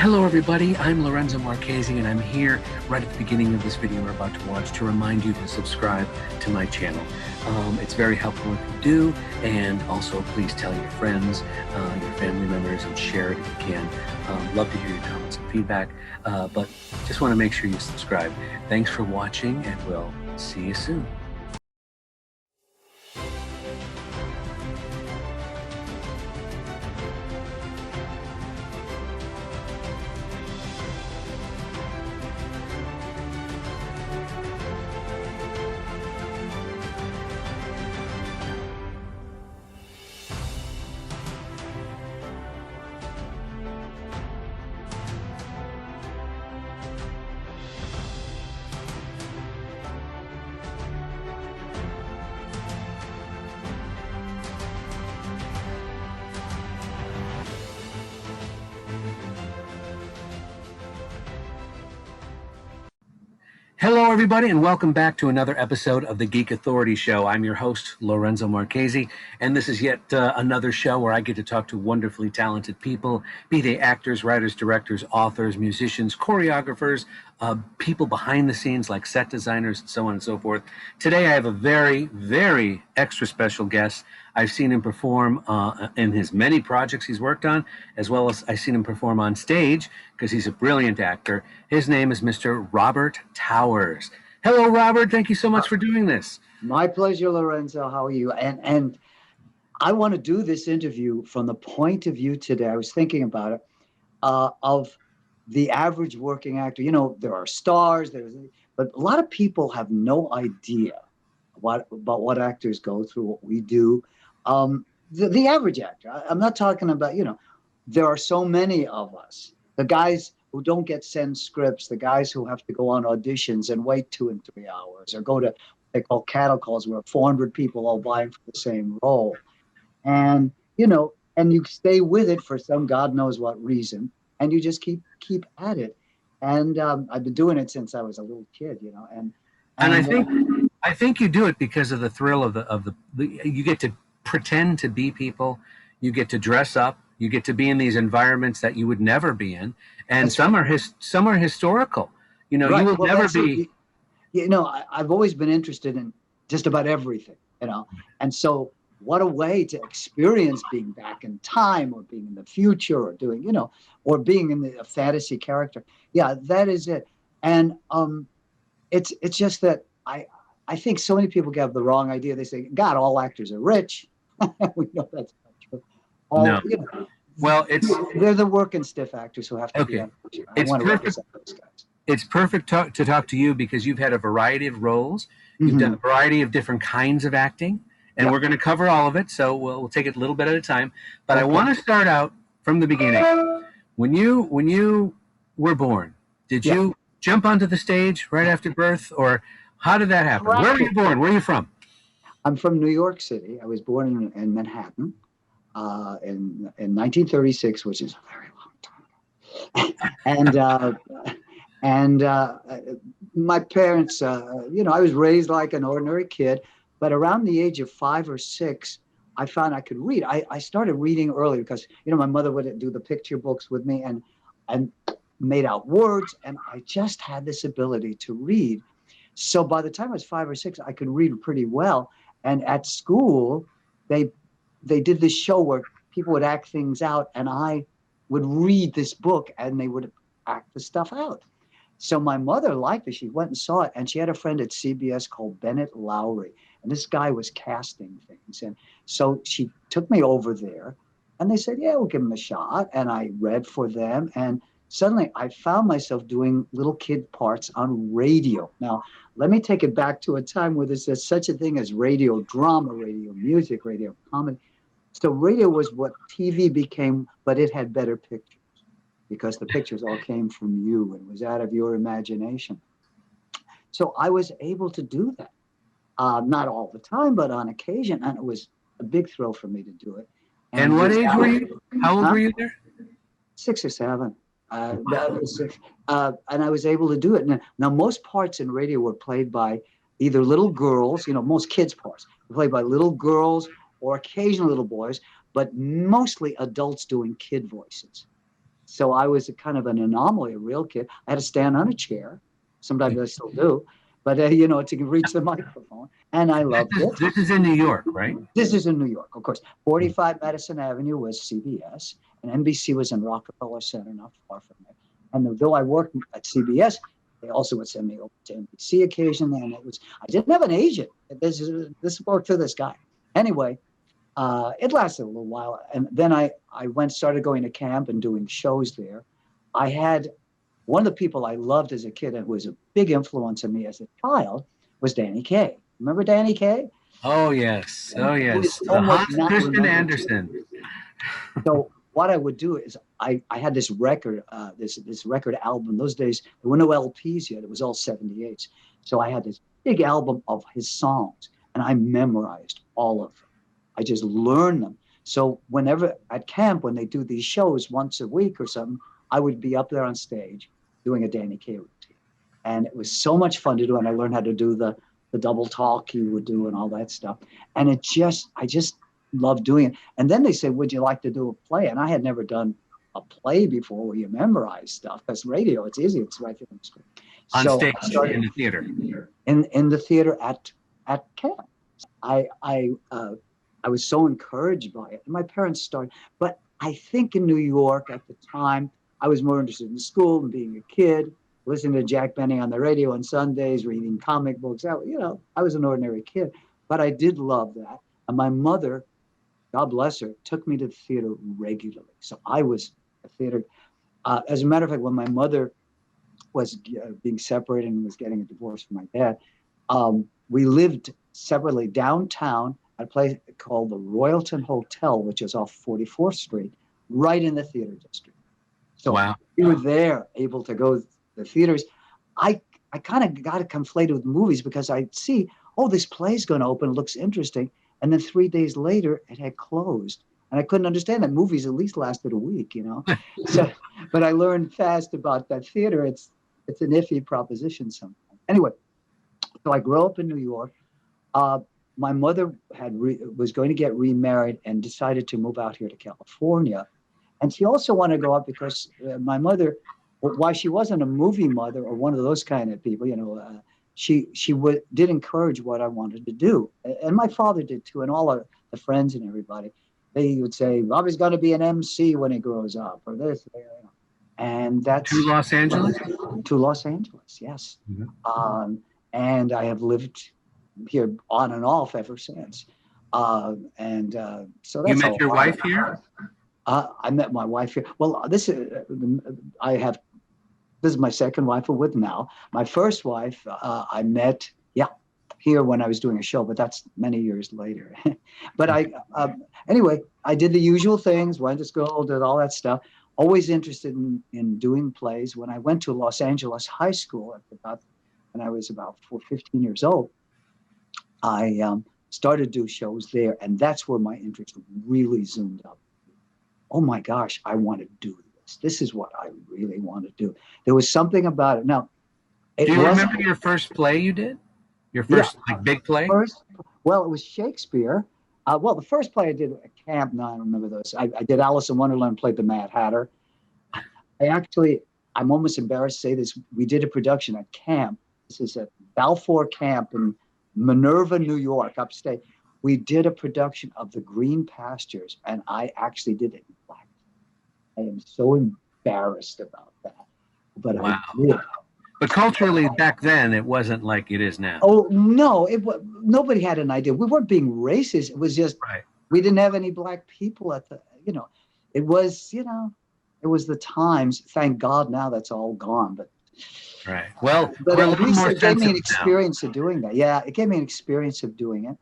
Hello everybody, I'm Lorenzo Marchessi and I'm here right at the beginning of this video we're about to watch to remind you to subscribe to my channel. It's very helpful if you do, and also please tell your friends, your family members, and share it if you can. Love to hear your comments and feedback, but just want to make sure you subscribe. Thanks for watching and we'll see you soon. Hello everybody and welcome back to another episode of the Geek Authority Show. I'm your host, Lorenzo Marchessi, and this is yet another show where I get to talk to wonderfully talented people, be they actors, writers, directors, authors, musicians, choreographers, people behind the scenes like set designers, and so on and so forth. Today I have a very, very extra special guest. I've seen him perform in his many projects he's worked on, as well as I've seen him perform on stage because he's a brilliant actor. His name is Mr. Robert Towers. Hello, Robert. Thank you so much for doing this. My pleasure, Lorenzo. How are you? And I want to do this interview from the point of view today, I was thinking about it, of the average working actor. You know, there are stars, but a lot of people have no idea about what actors go through, what we do. The average actor, I'm not talking about, you know, there are so many of us. The guys who don't get sent scripts, the guys who have to go on auditions and wait 2 and 3 hours, or go to, they call cattle calls, where 400 people all vying for the same role. And, you know, and you stay with it for some God knows what reason, and you just keep at it. And I've been doing it since I was a little kid, you know. And I think you do it because of the thrill of the you get to pretend to be people, you get to dress up, you get to be in these environments that you would never be in, and some are historical. You know, you will never be. You know, I've always been interested in just about everything, you know, and so what a way to experience being back in time, or being in the future, or doing, you know, or being in a fantasy character. Yeah, that is it. And it's just that I think so many people get the wrong idea. They say, God, all actors are rich. We know that's not true. No. You know, well, they're the working stiff actors who have to be. It's perfect. Those guys. It's perfect to talk to you because you've had a variety of roles. You've done a variety of different kinds of acting, and we're going to cover all of it. So we'll take it a little bit at a time. But I want to start out from the beginning. When you were born, did you jump onto the stage right after birth, or how did that happen? Where were you born? Where are you from? I'm from New York City. I was born in Manhattan in 1936, which is a very long time. And my parents, you know, I was raised like an ordinary kid, but around the age of 5 or 6, I found I could read. I started reading early because, you know, my mother would do the picture books with me and made out words, and I just had this ability to read. So by the time I was 5 or 6, I could read pretty well. And at school, they did this show where people would act things out, and I would read this book, and they would act the stuff out. So my mother liked it. She went and saw it, and she had a friend at CBS called Bennett Lowry, and this guy was casting things. And so she took me over there, and they said, yeah, we'll give him a shot. And I read for them, and suddenly I found myself doing little kid parts on radio. Now, let me take it back to a time where there's such a thing as radio drama, radio music, radio comedy. So radio was what TV became, but it had better pictures, because the pictures all came from you and was out of your imagination. So I was able to do that. Not all the time, but on occasion. And it was a big thrill for me to do it. And what age were you? How old were you there? 6 or 7. And I was able to do it. Now, most parts in radio were played by either little girls, you know, most kids' parts were played by little girls or occasional little boys, but mostly adults doing kid voices. So I was a kind of an anomaly, a real kid. I had to stand on a chair. Sometimes I still do, but to reach the microphone, and I loved it. This is in New York, right? This is in New York, of course. 45 Madison Avenue was CBS, and NBC was in Rockefeller Center, not far from there. And though I worked at CBS, they also would send me over to NBC occasionally, and I didn't have an agent. This worked for this guy. Anyway, it lasted a little while, and then I started going to camp and doing shows there. I had one of the people I loved as a kid and who was a big influence on me as a child was Danny Kaye. Remember Danny Kaye? Oh yes, oh yes. Hans Christian Andersen. So what I would do is I had this record, this record album. Those days there were no LPs yet; it was all 78s. So I had this big album of his songs, and I memorized all of them. I just learned them. So whenever at camp, when they do these shows once a week or something, I would be up there on stage doing a Danny Kaye routine, and it was so much fun to do. And I learned how to do the double talk he would do and all that stuff. And I just loved doing it. And then they said, would you like to do a play? And I had never done a play before where you memorize stuff. Because radio, it's easy. It's right there on the screen. On stage, in the theater. In the theater at camp. I was so encouraged by it. And my parents started. But I think in New York at the time, I was more interested in school and being a kid, listening to Jack Benny on the radio on Sundays, reading comic books. I was an ordinary kid, but I did love that. And my mother, God bless her, took me to the theater regularly. So I was a theater. As a matter of fact, when my mother was being separated and was getting a divorce from my dad, we lived separately downtown at a place called the Royalton Hotel, which is off 44th Street, right in the theater district. So wow. We were there, able to go to the theaters. I kind of got it conflated with movies because I'd see, oh, this play's going to open, it looks interesting. And then 3 days later, it had closed. And I couldn't understand that. Movies at least lasted a week, So, but I learned fast about that theater. It's an iffy proposition sometimes. Anyway, so I grew up in New York. My mother was going to get remarried and decided to move out here to California. And she also wanted to go up because my mother, why she wasn't a movie mother or one of those kind of people, she did encourage what I wanted to do. And my father did too, and all the friends and everybody. They would say, Bobby's going to be an MC when he grows up, or this. And that's... To Los Angeles? To Los Angeles, yes. Mm-hmm. And I have lived here on and off ever since. So that's... You met your wife here? I met my wife here. Well, this is my second wife I'm with now. My first wife, I met, here when I was doing a show, but that's many years later. But anyway, I did the usual things, went to school, did all that stuff. Always interested in doing plays. When I went to Los Angeles High School when I was about 15 years old, I started to do shows there, and that's where my interest really zoomed up. Oh my gosh, I want to do this. This is what I really want to do. There was something about it. Now, do you remember your first play you did? Your first big play? It was Shakespeare. The first play I did at camp, no, I don't remember those. I did Alice in Wonderland, played the Mad Hatter. I'm almost embarrassed to say this. We did a production at camp. This is at Balfour Camp in Minerva, New York, upstate. We did a production of The Green Pastures, and I actually did it in black. I am so embarrassed about that. But wow. I did. But culturally, back then, it wasn't like it is now. Oh, no. Nobody had an idea. We weren't being racist. It was just, we didn't have any black people at it was the times. Thank God now that's all gone. But right. Well, but at least it gave me an experience of doing that. Yeah, it gave me an experience of doing it.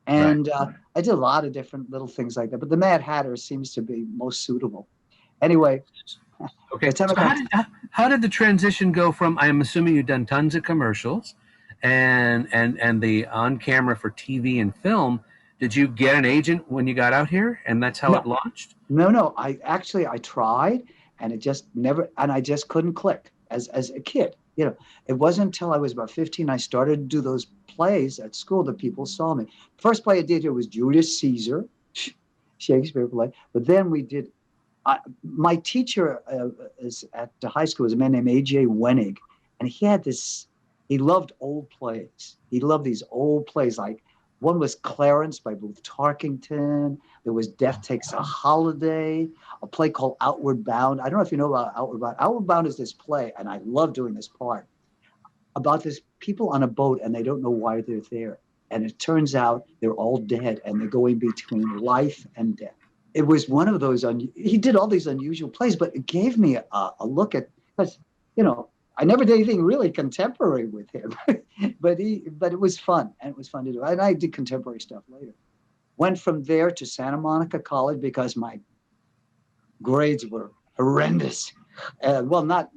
And I did a lot of different little things like that. But the Mad Hatter seems to be most suitable. Anyway. Okay. So how did the transition go from, I'm assuming you've done tons of commercials and the on camera for TV and film. Did you get an agent when you got out here and that's how it launched? No. I tried and it just never, and I just couldn't click as a kid. It wasn't until I was about 15, I started to do those plays at school that people saw me. First play I did here was Julius Caesar, Shakespeare play. But then we did My teacher is at the high school was a man named A.J. Wenig, and he had this. He loved old plays. He loved these old plays. Like one was Clarence by Booth Tarkington. There was Death Takes a Holiday, a play called Outward Bound. I don't know if you know about Outward Bound. Outward Bound is this play, and I love doing this part about this people on a boat, and they don't know why they're there. And it turns out they're all dead, and they're going between life and death. It was one of those, he did all these unusual plays, but it gave me a look at, because, I never did anything really contemporary with him, but it was fun, and it was fun to do. And I did contemporary stuff later. Went from there to Santa Monica College because my grades were horrendous. Well, not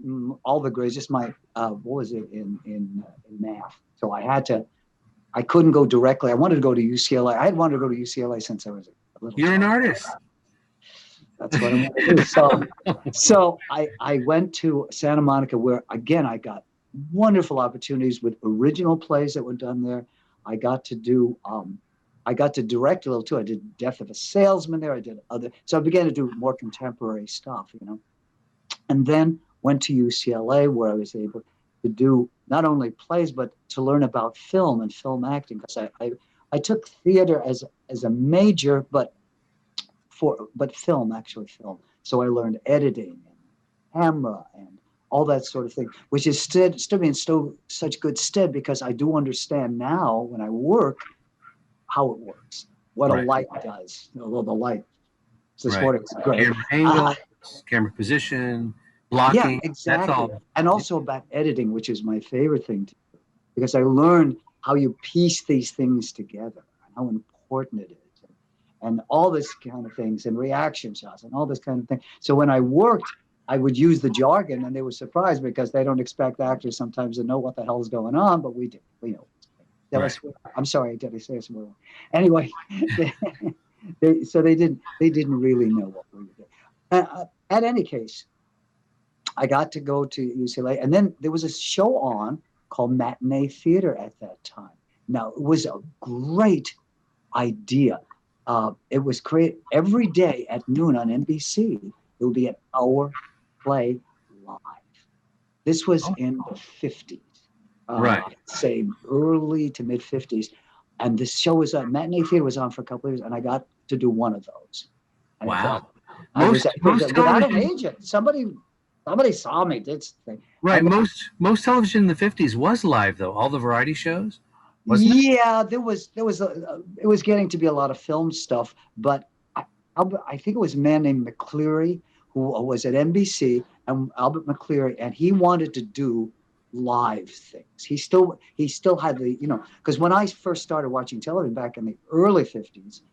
all the grades, just my, what was it in math. So I couldn't go directly. I wanted to go to UCLA. I had wanted to go to UCLA since I was a little You're child. an artist. That's what I want to do. So I went to Santa Monica, where again I got wonderful opportunities with original plays that were done there. I got to direct a little too. I did Death of a Salesman there. I did so I began to do more contemporary stuff, and then went to UCLA, where I was able to do not only plays but to learn about film and film acting, because I took theater as a major, but film. So I learned editing and camera and all that sort of thing, which is stood me in such good stead, because I do understand now when I work how it works, what a light does. Although the light, this what it's great. Camera angle, camera position, blocking. Yeah, exactly. That's all. And also about editing, which is my favorite thing to do, because I learned how you piece these things together and how important it is. And all this kind of things, and reaction shots, and all this kind of thing. So when I worked, I would use the jargon, and they were surprised because they don't expect actors sometimes to know what the hell is going on, but we do. We know. I'm sorry, did I say a swear? Anyway, they didn't really know what we were doing. At any case, I got to go to UCLA, and then there was a show on called Matinee Theater at that time. Now, it was a great idea. It was created every day at noon on NBC. There would be an hour play live. This was in the 50s, say early to mid 50s. And this show was on, Matinee Theater was on for a couple of years, and I got to do one of those. And wow. Without an agent. Somebody saw me, did something. Right. Most television in the 50s was live, though. All the variety shows. Yeah, there was it was getting to be a lot of film stuff, but I think it was a man named McCleary who was at NBC, and Albert McCleary, and he wanted to do live things. He still had the, because when I first started watching television back in the early 50s,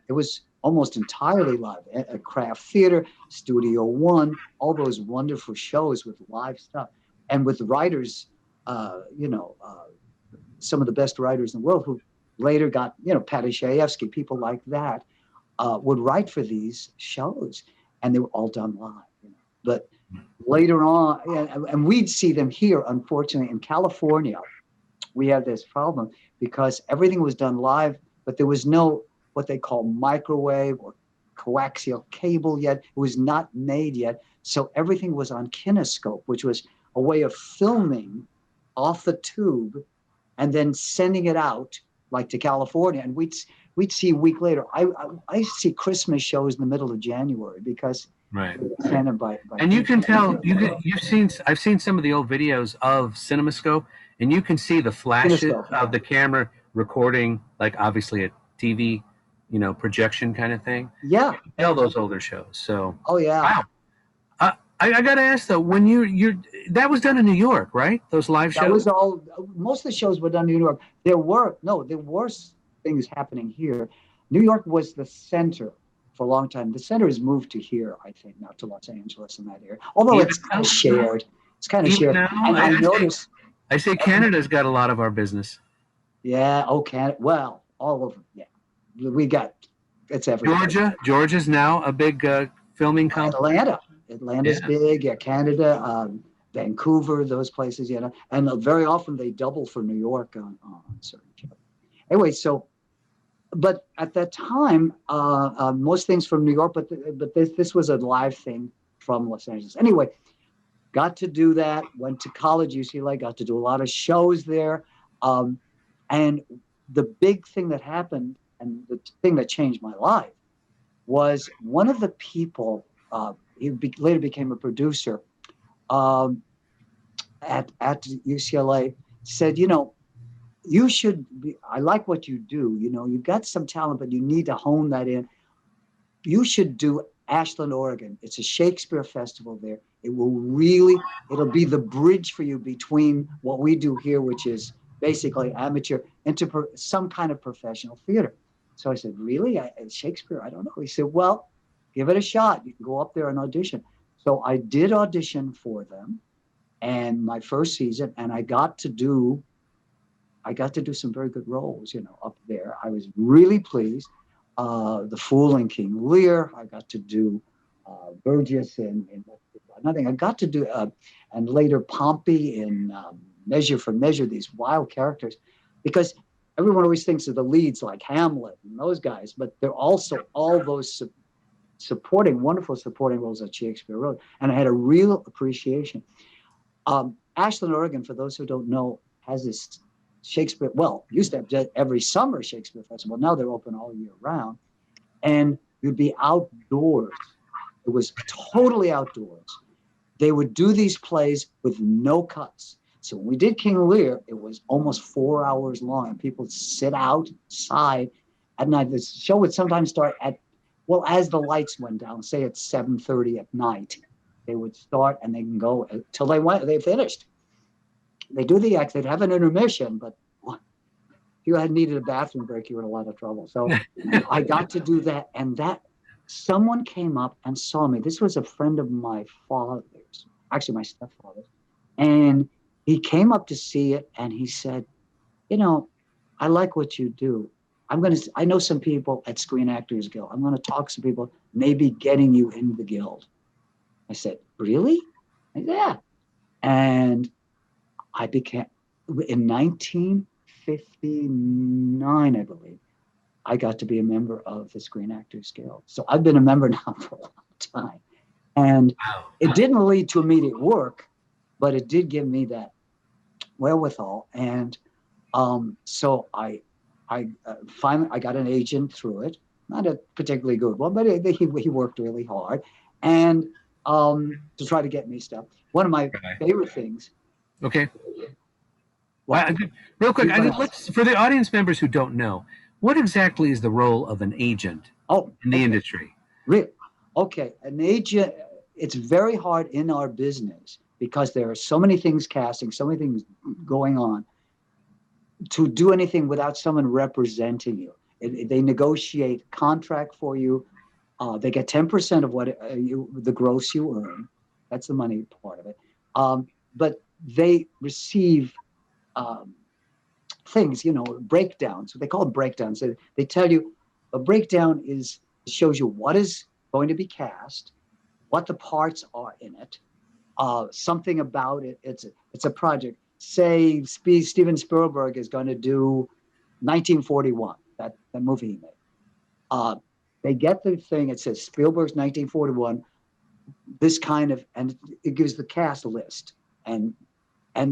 it was almost entirely live. At Kraft Theater, Studio One, all those wonderful shows with live stuff, and with writers, some of the best writers in the world who later got, Patty Chayefsky, people like that, would write for these shows, and they were all done live. But later on, and we'd see them here, unfortunately, in California. We had this problem because everything was done live, but there was no what they call microwave or coaxial cable yet. It was not made yet. So everything was on kinescope, which was a way of filming off the tube and then sending it out like to California. And we'd see a week later. I see Christmas shows in the middle of January because sent by and you can tell I've seen some of the old videos of CinemaScope, and you can see the flashes of the camera recording, like obviously a TV, projection kind of thing. Yeah, you can tell those older shows. So wow. I got to ask though, when you that was done in New York, right? Those live shows. That was all. Most of the shows were done in New York. There were things happening here. New York was the center for a long time. The center has moved to here, I think, now to Los Angeles in that area. Although it's kind of shared. It's kind of shared. Now, and I noticed. I say Canada's got a lot of our business. Yeah. Oh, Canada. Well, all of them. Yeah. We got. It's everywhere. Georgia's now a big filming company. Atlanta's big, Canada, Vancouver, those places, and very often they double for New York on certain shows. Anyway, so but at that time, most things from New York, but this was a live thing from Los Angeles. Anyway, got to do that. Went to college, UCLA. Got to do a lot of shows there, and the big thing that happened, and the thing that changed my life, was one of the people. Later became a producer um, at UCLA. Said, you should be, I like what you do. You've got some talent, but you need to hone that in. You should do Ashland, Oregon. It's a Shakespeare festival there. It'll be the bridge for you between what we do here, which is basically amateur, into some kind of professional theater. So I said, really? Shakespeare? I don't know. He said, well, give it a shot. You can go up there and audition. So I did audition for them, and my first season, and I got to do some very good roles, up there. I was really pleased. The Fool and King Lear. I got to do Burgess in nothing. I got to do, and later Pompey in Measure for Measure, these wild characters, because everyone always thinks of the leads like Hamlet and those guys, but they're also all those wonderful supporting roles that Shakespeare wrote. And I had a real appreciation. Ashland, Oregon, for those who don't know, has this Shakespeare, used to have every summer Shakespeare festival. Now they're open all year round. And you'd be outdoors. It was totally outdoors. They would do these plays with no cuts. So when we did King Lear, it was almost 4 hours long. And people would sit outside at night. The show would sometimes start as the lights went down, say at 7:30 at night. They would start and they can go till they finished. They do the act, they'd have an intermission, but if you had needed a bathroom break, you were in a lot of trouble. So I got to do that. And someone came up and saw me. This was a friend of my father's, actually my stepfather's. And he came up to see it and he said, I like what you do. I know some people at Screen Actors Guild. I'm going to talk to some people, maybe getting you in the guild. I said, really? I said, yeah. And I became, in 1959, I believe, I got to be a member of the Screen Actors Guild. So I've been a member now for a long time. And it didn't lead to immediate work, but it did give me that wherewithal. And so I finally, I got an agent through it, not a particularly good one, but he worked really hard. And to try to get me stuff. One of my favorite things. Okay. Well, real quick, for the audience members who don't know, what exactly is the role of an agent in the industry? Really? Okay. An agent, it's very hard in our business because there are so many things casting, so many things going on, to do anything without someone representing you. They negotiate contract for you. They get 10% of the gross you earn. That's the money part of it. But they receive things, breakdowns. So they call them breakdowns. They tell you a breakdown shows you what is going to be cast, what the parts are in it, something about it. It's a project. Say Steven Spielberg is going to do 1941, that movie he made. They get the thing, it says Spielberg's 1941, this kind of, and it gives the cast list. And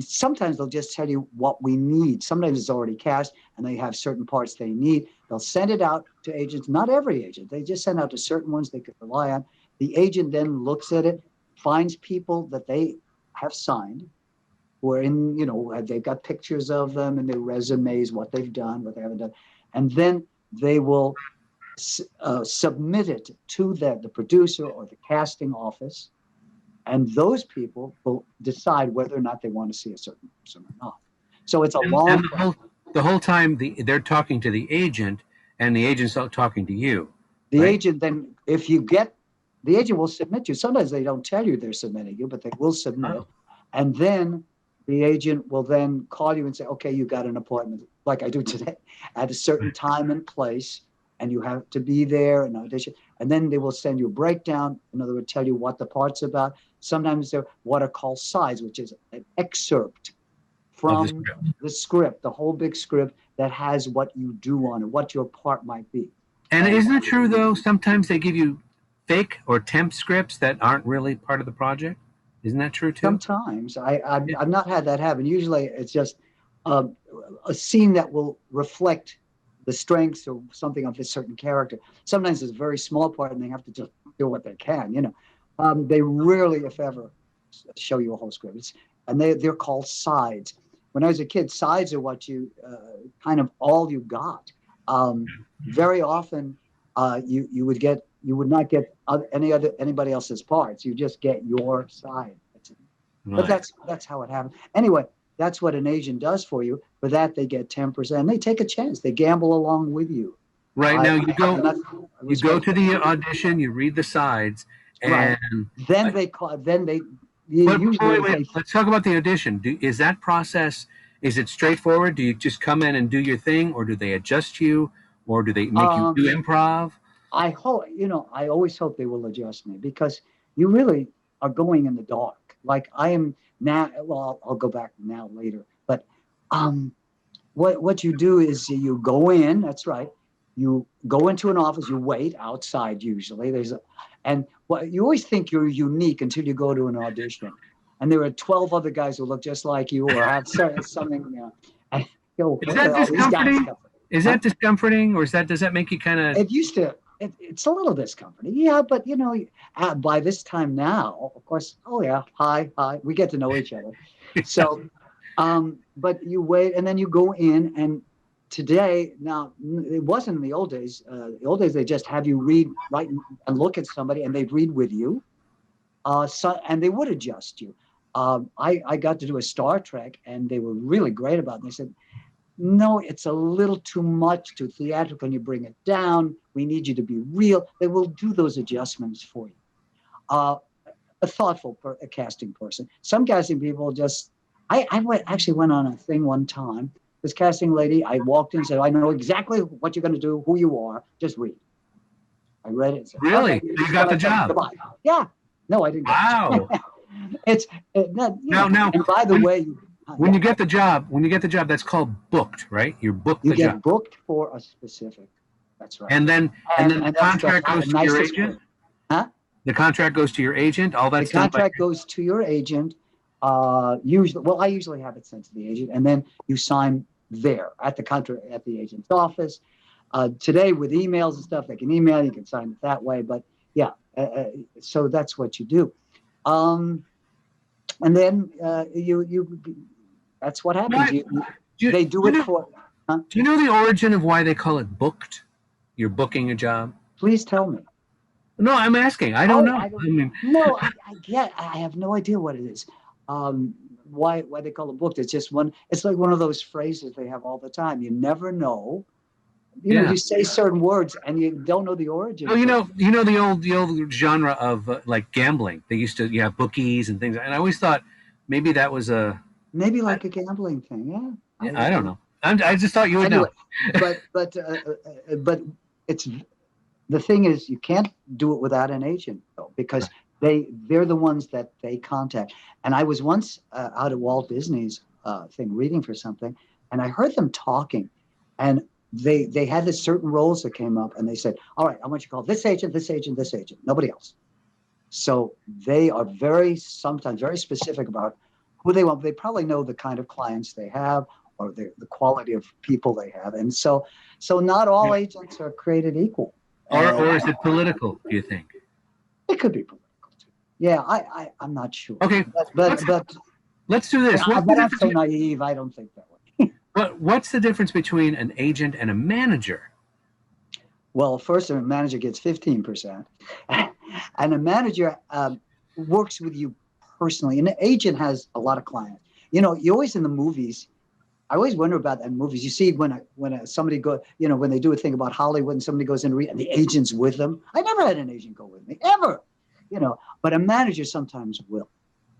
sometimes they'll just tell you what we need. Sometimes it's already cast and they have certain parts they need. They'll send it out to agents, not every agent. They just send out to certain ones they could rely on. The agent then looks at it, finds people that they have signed, who are in, they've got pictures of them and their resumes, what they've done, what they haven't done. And then they will submit it to the producer or the casting office. And those people will decide whether or not they want to see a certain person or not. So it's a long the whole time they're talking to the agent and the agent's talking to you. The agent then, the agent will submit you. Sometimes they don't tell you they're submitting you, but they will submit. And then the agent will then call you and say, okay, you got an appointment, like I do today, at a certain time and place, and you have to be there and audition. And then they will send you a breakdown. In other words, tell you what the part's about. Sometimes they're what are called sides, which is an excerpt from the script, the whole big script. that has what you do on it, what your part might be. And isn't it true though? Sometimes they give you fake or temp scripts that aren't really part of the project. Isn't that true too? Sometimes I've not had that happen. Usually it's just um, a scene that will reflect the strengths or something of a certain character. Sometimes it's a very small part and they have to just do what they can, you know. They rarely, if ever, show you a whole script. And they're called sides. When I was a kid, sides are what you kind of all you got. Very often, you would not get anybody else's parts. You just get your side. But Right. that's how it happens. Anyway, that's what an agent does for you. For that, they get 10%. They take a chance. They gamble along with you. Right now, you go to the respect- audition, you read the sides, Right. and Then they call. Then they you but usually wait. Let's talk about the audition. Is that process? Is it straightforward? Do you just come in and do your thing, or do they adjust you, or do they make you do improv? I hope, I always hope they will adjust me because you really are going in the dark. Like I am now. Well, I'll go back now later. But what you do is you go in. That's right. You go into an office. You wait outside. Usually, and what you always think you're unique until you go to an audition, and there are 12 other guys who look just like you or have something. And Is that discomforting? Is that discomforting, or does that make you kind of? It used to. It's a little discomforting, yeah. But by this time now, of course, oh yeah, hi, we get to know each other. So, but you wait, and then you go in, and today, now it wasn't in the old days. The old days they just have you write, and look at somebody, and they'd read with you. And they would adjust you. I got to do a Star Trek, and they were really great about it. They said, no, it's a little too much, too theatrical. Can you bring it down? We need you to be real. They will do those adjustments for you. A thoughtful a casting person. Some casting people just, actually went on a thing one time. This casting lady, I walked in and said, I know exactly what you're going to do, who you are. Just read. I read it. And said, really? Okay, you got the job? Goodbye. Yeah. No, I didn't. Wow. Now, and by the way, when you get the job, that's called booked, right? You're booked you the get job. booked for a specific. That's right. And then the contract goes to your agent. Huh? The contract goes to your agent. All that the contract goes to your agent. Usually, well, I usually have it sent to the agent, and then you sign there at the agent's office. Today with emails and stuff, they can email you can sign it that way. But yeah, so that's what you do. And then that's what happens. They do it for. Huh? Do you know the origin of why they call it booked? You're booking a job. Please tell me. No, I'm asking. I don't know. I have no idea what it is. Why they call it booked? It's just it's like one of those phrases they have all the time. You never know. You say certain words and you don't know the origin. Oh, you know the old genre of like gambling. They used to have bookies and things, and I always thought maybe that was a gambling thing. Yeah, I don't know. I just thought you would know. But it's the thing is you can't do it without an agent though, because they're the ones that they contact. And I was once out at Walt Disney's thing reading for something, and I heard them talking, and they had this certain roles that came up, and they said, all right, I want you to call this agent, this agent, this agent, nobody else. So they are sometimes very specific about who they want. They probably know the kind of clients they have or the quality of people they have. And so not all agents are created equal. Or is it political, do you think? It could be political too. Yeah, I'm not sure. Okay. But let's do this. I'm not so naive, I don't think that way. But what's the difference between an agent and a manager? Well, first, a manager gets 15%. And a manager works with you personally. And an agent has a lot of clients. You always in the movies, I always wonder about that in movies. You see when somebody when they do a thing about Hollywood and somebody goes in and the agent's with them. I never had an agent go with me, ever. But a manager sometimes will.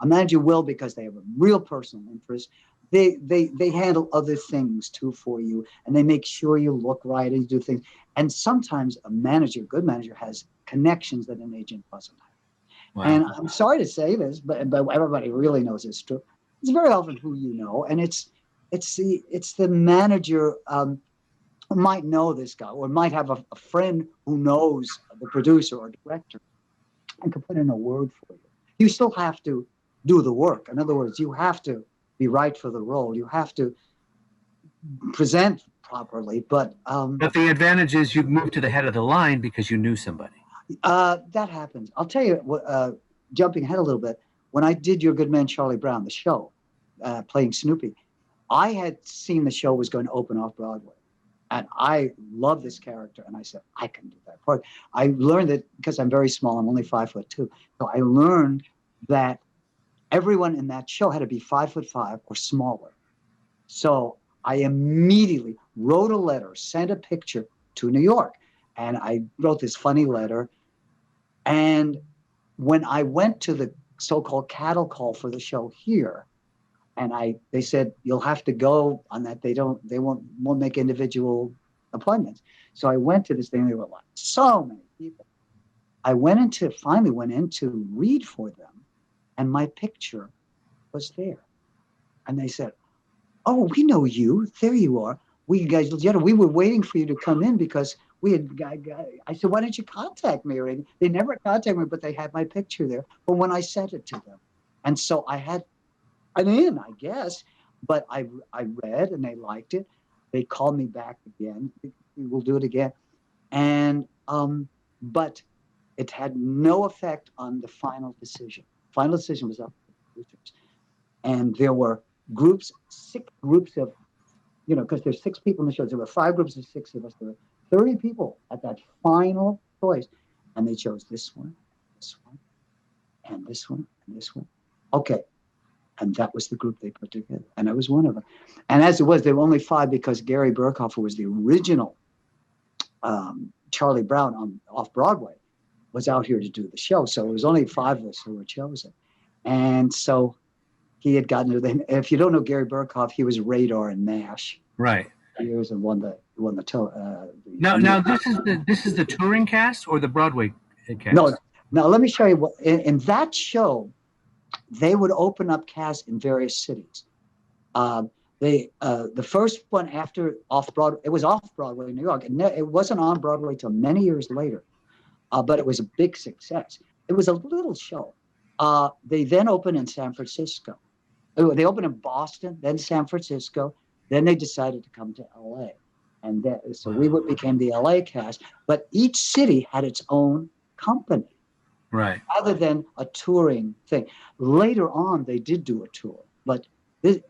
A manager will because they have a real personal interest. They handle other things too for you, and they make sure you look right and you do things. And sometimes a good manager has connections that an agent doesn't have. Wow. And I'm sorry to say this, but everybody really knows it's true. It's very often who you know, and it's it's the manager who might know this guy or might have a friend who knows the producer or director and can put in a word for you. You still have to do the work. In other words, you have to be right for the role. You have to present properly. But the advantage is you moved to the head of the line because you knew somebody. That happens. I'll tell you, jumping ahead a little bit, when I did Your Good Man, Charlie Brown, the show, playing Snoopy, I had seen the show was going to open off Broadway. And I love this character. And I said, I can do that part. I learned that because I'm very small, I'm only 5'2". So I learned that everyone in that show had to be 5'5" or smaller. So I immediately wrote a letter, sent a picture to New York. And I wrote this funny letter. And when I went to the so-called cattle call for the show here, and they said, you'll have to go on that. They won't make individual appointments. So I went to this thing. There were like so many people. I finally went in to read for them, and my picture was there. And they said, oh, we know you. There you are. We were waiting for you to come in because I said, why didn't you contact me? Or they never contacted me, but they had my picture there. But when I sent it to them, and so I had an in, I guess, but I read and they liked it. They called me back again. We'll do it again. And, but it had no effect on the final decision. Final decision was up to the producers. And there were 6 groups of, because there's 6 people in the show. There were 5 groups of 6 of us. There were 30 people at that final choice. And they chose this one, and this one, and this one. Okay. And that was the group they put together. And I was one of them. And as it was, there were only 5 because Gary Burkhoff, was the original Charlie Brown off Broadway, was out here to do the show. So it was only 5 of us who were chosen. And so he had gotten to the, if you don't know Gary Burkhoff, he was Radar and MASH. Right. Years and won the Now this is the touring cast or the Broadway cast? No, now let me show you what in that show. They would open up casts in various cities. The first one after off Broadway, it was off Broadway in New York. It wasn't on Broadway till many years later, but it was a big success. It was a little show. They then opened in San Francisco. They opened in Boston, then San Francisco. Then they decided to come to LA. And so we became the LA cast. But each city had its own company. Right. Rather than a touring thing. Later on, they did do a tour, but they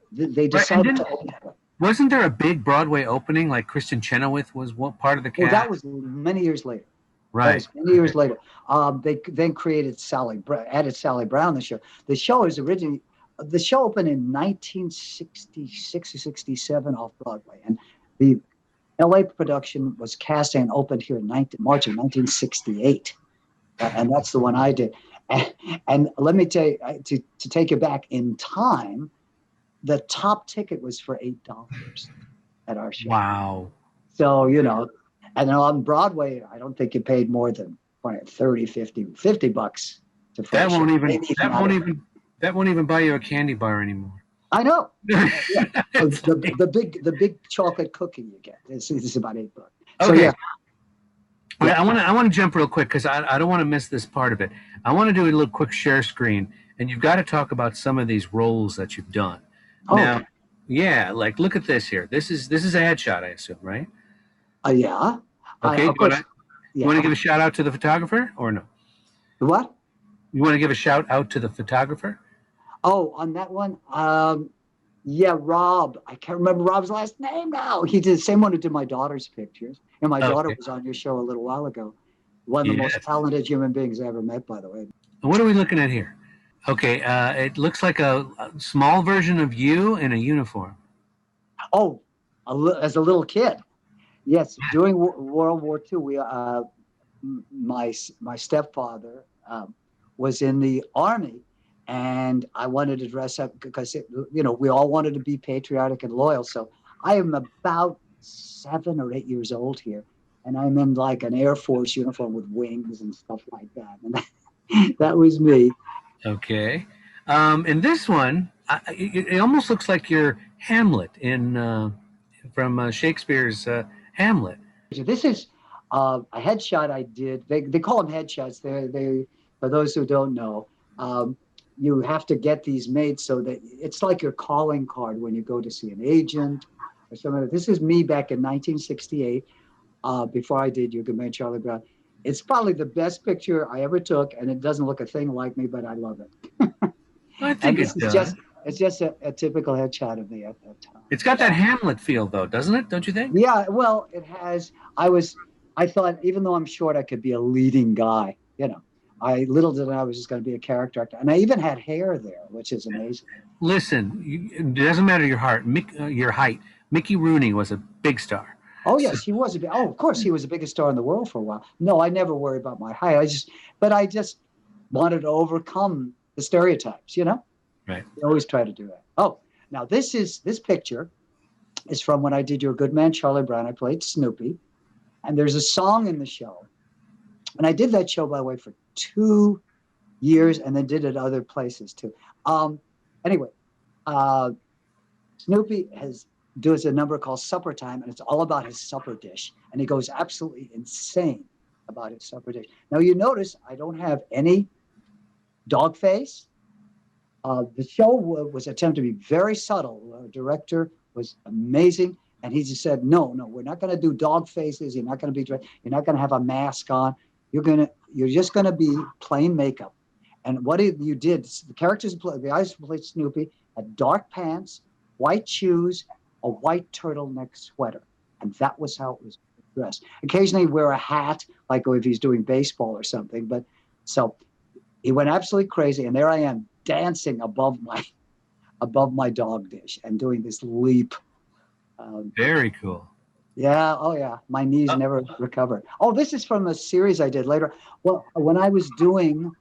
decided to open it. Wasn't there a big Broadway opening, like Kristen Chenoweth was part of the cast? Well, that was many years later. Right. Many years later. They then created added Sally Brown the show. The show opened in 1966 or 67 off Broadway. And the LA production was cast and opened here in March of 1968. And that's the one I did. And let me tell you, to take you back in time, the top ticket was for $8 at our show. Wow. So, and on Broadway, I don't think you paid more than 30, 50 bucks to that won't even buy you a candy bar anymore. I know. Yeah. the big chocolate cookie you get is about $8. So, okay. Yeah. I want to jump real quick because I don't want to miss this part of it. I want to do a little quick share screen, and you've got to talk about some of these roles that you've done. Oh. Now, yeah, like look at this here. This is a headshot, I assume, right? Yeah. Okay. You want to give a shout out to the photographer or no? What? You want to give a shout out to the photographer? Oh, on that one, yeah, Rob. I can't remember Rob's last name now. He did the same one who did my daughter's pictures. And my daughter was on your show a little while ago. One of the most talented human beings I ever met, by the way. What are we looking at here? Okay, it looks like a small version of you in a uniform. Oh, as a little kid. Yes, during World War II, my stepfather was in the Army. And I wanted to dress up because, we all wanted to be patriotic and loyal. So I am about 7 or 8 years old here. And I'm in like an Air Force uniform with wings and stuff like that. And that was me. Okay. In this one, it almost looks like you're Hamlet in from Shakespeare's Hamlet. This is a headshot I did. They call them headshots. They for those who don't know, you have to get these made so that it's like your calling card when you go to see an agent or something. This is me back in 1968, before I did Your Good Man Charlie Brown. It's probably the best picture I ever took, and it doesn't look a thing like me, but I love it. I think this is just it's just a typical headshot of me at that time. It's got that Hamlet feel, though, doesn't it? Don't you think? Yeah, well, it has. I thought, even though I'm short, I could be a leading guy. Little did I know I was just going to be a character actor, and I even had hair there, which is amazing. Listen, it doesn't matter your height. Mickey Rooney was a big star. Oh yes, he was of course, he was the biggest star in the world for a while. No, I never worry about my height. I just wanted to overcome the stereotypes. Right. I always try to do that. Oh, now this picture is from when I did Your Good Man Charlie Brown. I played Snoopy, and there's a song in the show, and I did that show, by the way, for 2 years, and then did it other places too. Anyway, Snoopy does a number called Supper Time, and it's all about his supper dish, and he goes absolutely insane about his supper dish. Now you notice I don't have any dog face. The show was attempted to be very subtle. Our director was amazing, and he just said, no, we're not going to do dog faces. You're not going to be dressed. You're not going to have a mask on. You're just going to be plain makeup. And what you did, the guys who played Snoopy had dark pants, white shoes, a white turtleneck sweater, and that was how it was dressed. Occasionally wear a hat, like if he's doing baseball or something. But so he went absolutely crazy, and there I am dancing above my dog dish and doing this leap. Very cool. Yeah. Oh yeah. My knees never recovered. Oh, this is from a series I did later. Well, when I was doing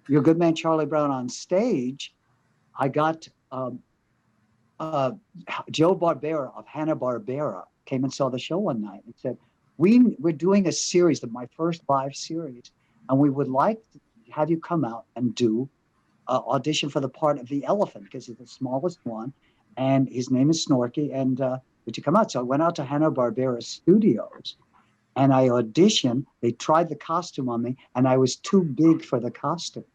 Your Good Man Charlie Brown on stage, I got Joe Barbera of Hanna-Barbera came and saw the show one night and said, we're doing a series, my first live series, and we would like to have you come out and do audition for the part of the elephant, because he's the smallest one, and his name is Snorky, and would you come out? So I went out to Hanna-Barbera Studios, and I auditioned. They tried the costume on me, and I was too big for the costume.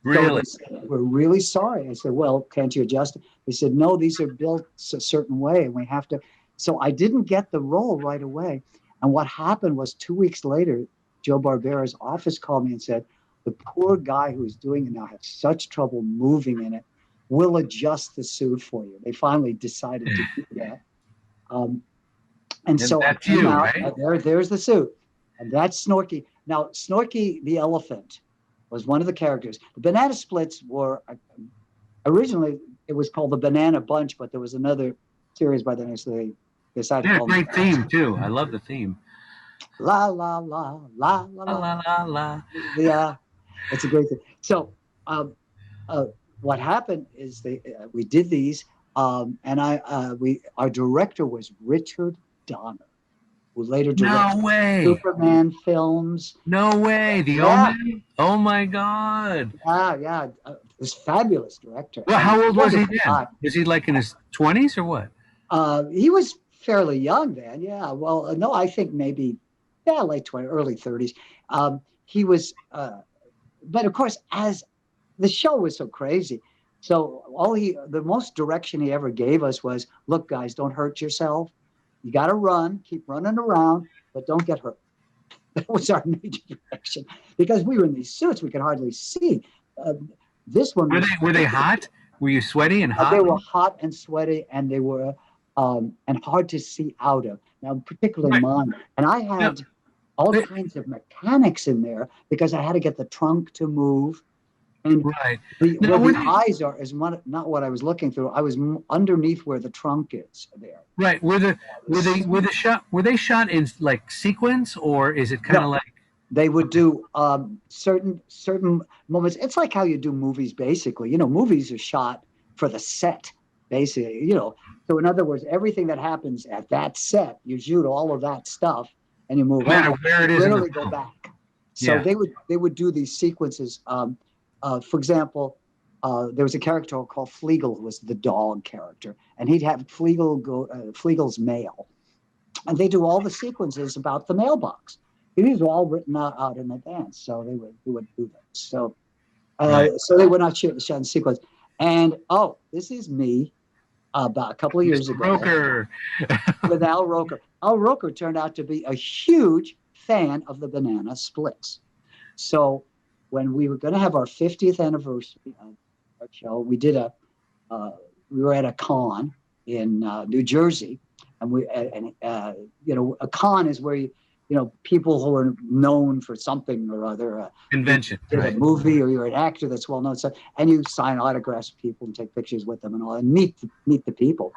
Really? So they said, we're really sorry. I said, well, can't you adjust it? They said, no, these are built a certain way, and we have to. So I didn't get the role right away. And what happened was 2 weeks later, Joe Barbera's office called me and said, the poor guy who's doing it now has such trouble moving in it. We'll adjust the suit for you. They finally decided to do that. And so I came out, right? There's the suit. And that's Snorky. Now, Snorky the Elephant was one of the characters. The Banana Splits were, originally, it was called the Banana Bunch, but there was another series by the name, so they decided to call it. Great theme, too. I love the theme. La, la, la, la, la, la, la, la. Yeah, it's a great thing. So what happened is we did these, and our director was Richard Donner, who later directed Superman films. No way. The Omen? Oh, my God. Yeah. This fabulous director. Well, how old was he then? Was he like in his 20s or what? He was fairly young then, yeah. Well, no, I think maybe, late 20s, early 30s. He was, but of course, as the show was so crazy, so the most direction he ever gave us was, look, guys, don't hurt yourself. You got to run, keep running around, but don't get hurt. That was our major direction, because we were in these suits, we could hardly see. This one were they hot? Were you sweaty and hot? They were hot and sweaty, and they were and hard to see out of. Now, particularly mine, and I had all kinds of mechanics in there because I had to get the trunk to move. And the eyes are is not what I was looking through. I was underneath where the trunk is there. Right. Were they shot in like sequence, or is it kind of like they would do certain moments? It's like how you do movies, basically. Movies are shot for the set, basically. So in other words, everything that happens at that set, you shoot all of that stuff, and you move on. Where it is, rarely go back. So they would do these sequences. For example, there was a character called Flegel, who was the dog character, and he'd have Flegel's mail, and they do all the sequences about the mailbox. These were all written out in advance, so they would do that. So, so they would not shoot the sequence. And this is me about a couple of years ago. Roker. With Al Roker. Al Roker turned out to be a huge fan of the banana splits. So when we were going to have our 50th anniversary of our show, we were at a con in New Jersey, and a con is where people who are known for something or other. Convention. A movie, or you're an actor that's well known. So, and you sign autographs for people and take pictures with them and all, and meet the people.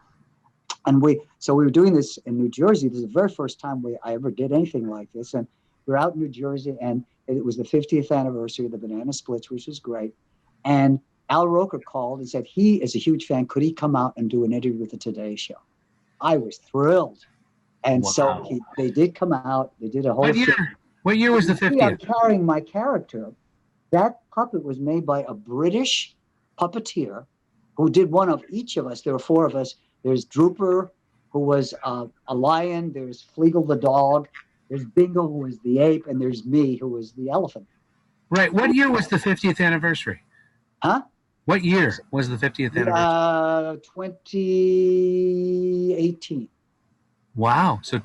And we were doing this in New Jersey. This is the very first time I ever did anything like this. And we're out in New Jersey, and it was the 50th anniversary of the Banana Splits, which was great. And Al Roker called and said he is a huge fan. Could he come out and do an interview with the Today Show? I was thrilled. And so they did come out. They did a whole What year was the 50th? I'm carrying my character. That puppet was made by a British puppeteer who did one of each of us. There were four of us. There's Drooper, who was a lion. There's Flegel the dog. There's Bingo, who was the ape. And there's me, who was the elephant. Right. What year was the 50th anniversary? Huh? What year was the 50th anniversary? 2018. Wow. So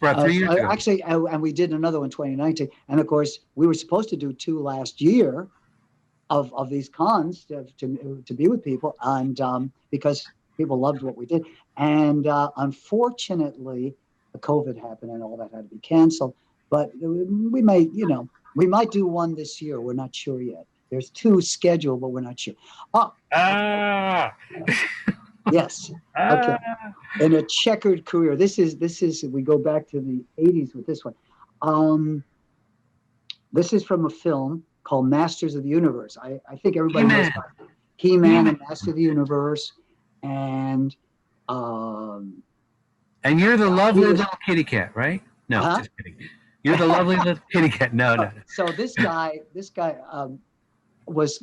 about 3 years ago. Actually, and we did another one in 2019. And of course, we were supposed to do 2 last year of these cons to be with people. And because people loved what we did. And unfortunately, the COVID happened and all that had to be canceled. But we might do one this year. We're not sure yet. There's 2 scheduled, but we're not sure. Yes. Okay. In a checkered career. This is we go back to the 80s with this one. This is from a film called Masters of the Universe. I think everybody knows about He-Man and Master of the Universe. And you're the lovely little kitty cat, right? No, just kidding. You're the lovely little kitty cat. No. So this guy was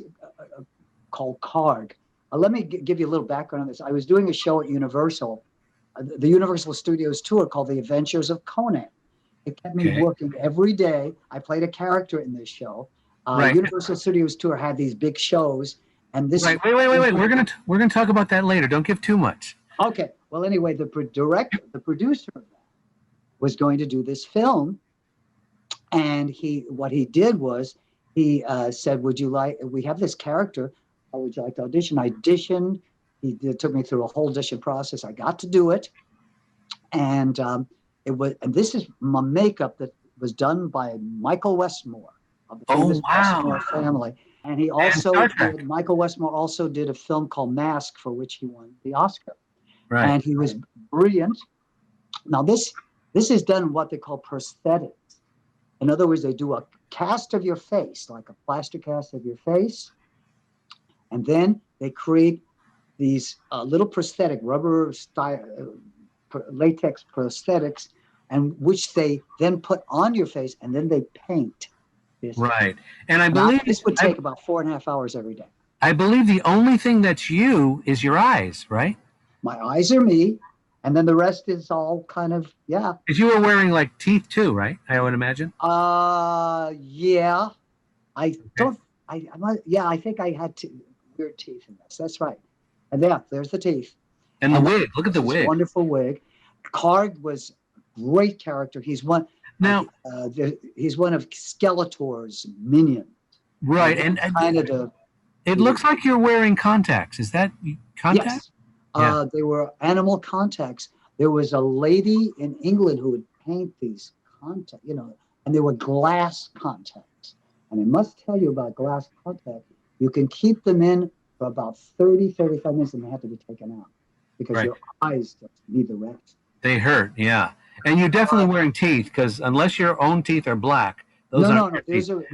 called Karg. Let me give you a little background on this. I was doing a show at Universal, the Universal Studios tour called The Adventures of Conan. It kept me working every day. I played a character in this show. Universal Studios tour had these big shows, and this. Right. Wait. We're gonna talk about that later. Don't give too much. Okay. Well, anyway, the producer of that was going to do this film, and what he did was he said, "Would you like? We have this character. Would you like to audition?" I auditioned. It took me through a whole audition process. I got to do it, and this is my makeup that was done by Michael Westmore of the famous Westmore family, and Michael Westmore also did a film called Mask, for which he won the Oscar. Right. And he was brilliant. Now this is done what they call prosthetics. In other words, they do a cast of your face, like a plaster cast of your face. And then they create these little prosthetic rubber latex prosthetics, and which they then put on your face, and then they paint. Right. And I believe this would take about 4.5 hours every day. I believe the only thing that's you is your eyes, right? My eyes are me, and then the rest is all kind of, Because you were wearing like teeth too, right? I would imagine. Yeah. I think I had weird teeth in this. That's right. And there's the teeth. And the wig. Look at the wig. Wonderful wig. Karg was a great character. He's one. Now he's one of Skeletor's minions. Right, and it looks like you're wearing contacts. Is that contacts? Yes. They were animal contacts. There was a lady in England who would paint these contacts, and they were glass contacts. And I must tell you about glass contacts. You can keep them in for about 30, 35 minutes, and they have to be taken out because your eyes just need the rest. They hurt, yeah. And you're definitely wearing teeth, because unless your own teeth are black, those aren't those are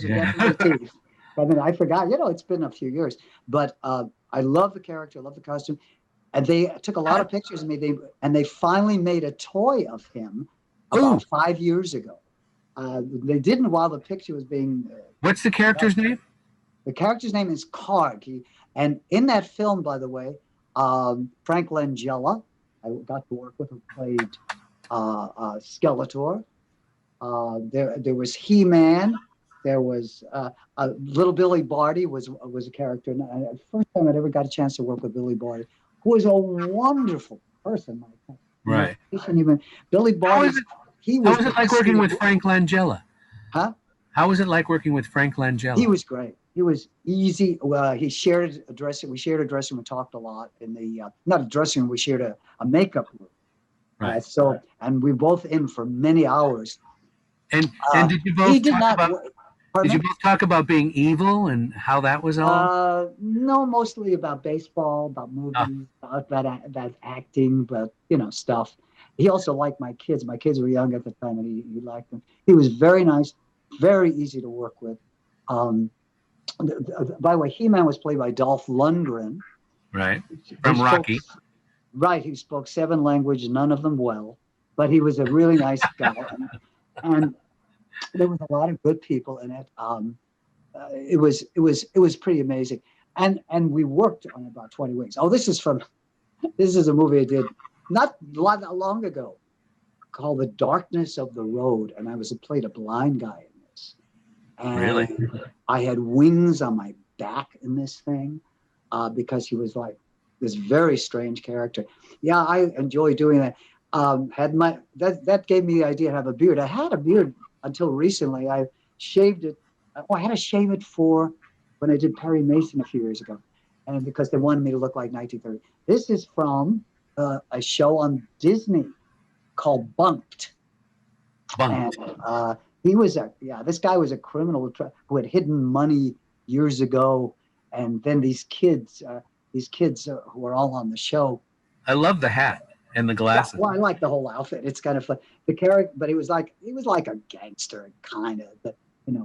definitely teeth. I mean, I forgot. It's been a few years, but I love the character, I love the costume, and they took a lot of pictures of me. They finally made a toy of him about 5 years ago. They didn't while the picture was being. What's the character's name? The character's name is Karg. And in that film, by the way, Frank Langella, I got to work with, who played Skeletor. There was He-Man. There was Little Billy Barty was a character. And the first time I'd ever got a chance to work with Billy Barty, who was a wonderful person. Right. Even Billy Barty. How was it like working with Frank Langella? Huh? How was it like working with Frank Langella? He was great. He was easy. He shared a dressing. We shared a dressing room. We talked a lot in the not a dressing room. We shared a makeup room. Right. And we both in for many hours. And did you both talk about being evil and how that was all? No, mostly about baseball, about movies, about acting, but stuff. He also liked my kids. My kids were young at the time, and he liked them. He was very nice, very easy to work with. By the way, He-Man was played by Dolph Lundgren. Right. From Rocky. Right. He spoke 7 languages, none of them well, but he was a really nice guy. And there was a lot of good people in it. It was pretty amazing. And we worked on about 20 weeks. Oh, this is a movie I did not long ago called The Darkness of the Road. And I played a blind guy in this. And really? I had wings on my back in this thing because he was like this very strange character. Yeah, I enjoy doing that. That gave me the idea to have a beard. I had a beard until recently. I shaved it. I had to shave it for when I did Perry Mason a few years ago, and because they wanted me to look like 1930. This is from a show on Disney called Bunked. Bunked. And this guy was a criminal who had hidden money years ago, and then these kids who were all on the show. I love the hat and the glasses. Yeah, well, I like the whole outfit. It's kind of fun. The character, but he was like a gangster, kind of. But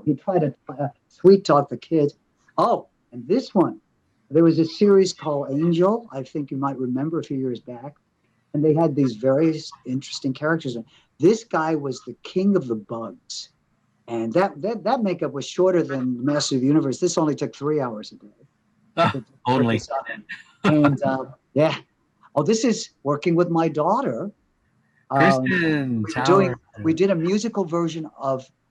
he tried to sweet talk the kids. Oh, and this one, there was a series called Angel. I think you might remember a few years back, and they had these very interesting characters. And this guy was the king of the bugs, and that makeup was shorter than Master of the Universe. This only took 3 hours a day. Only. And yeah. Oh, this is working with my daughter. We did a musical version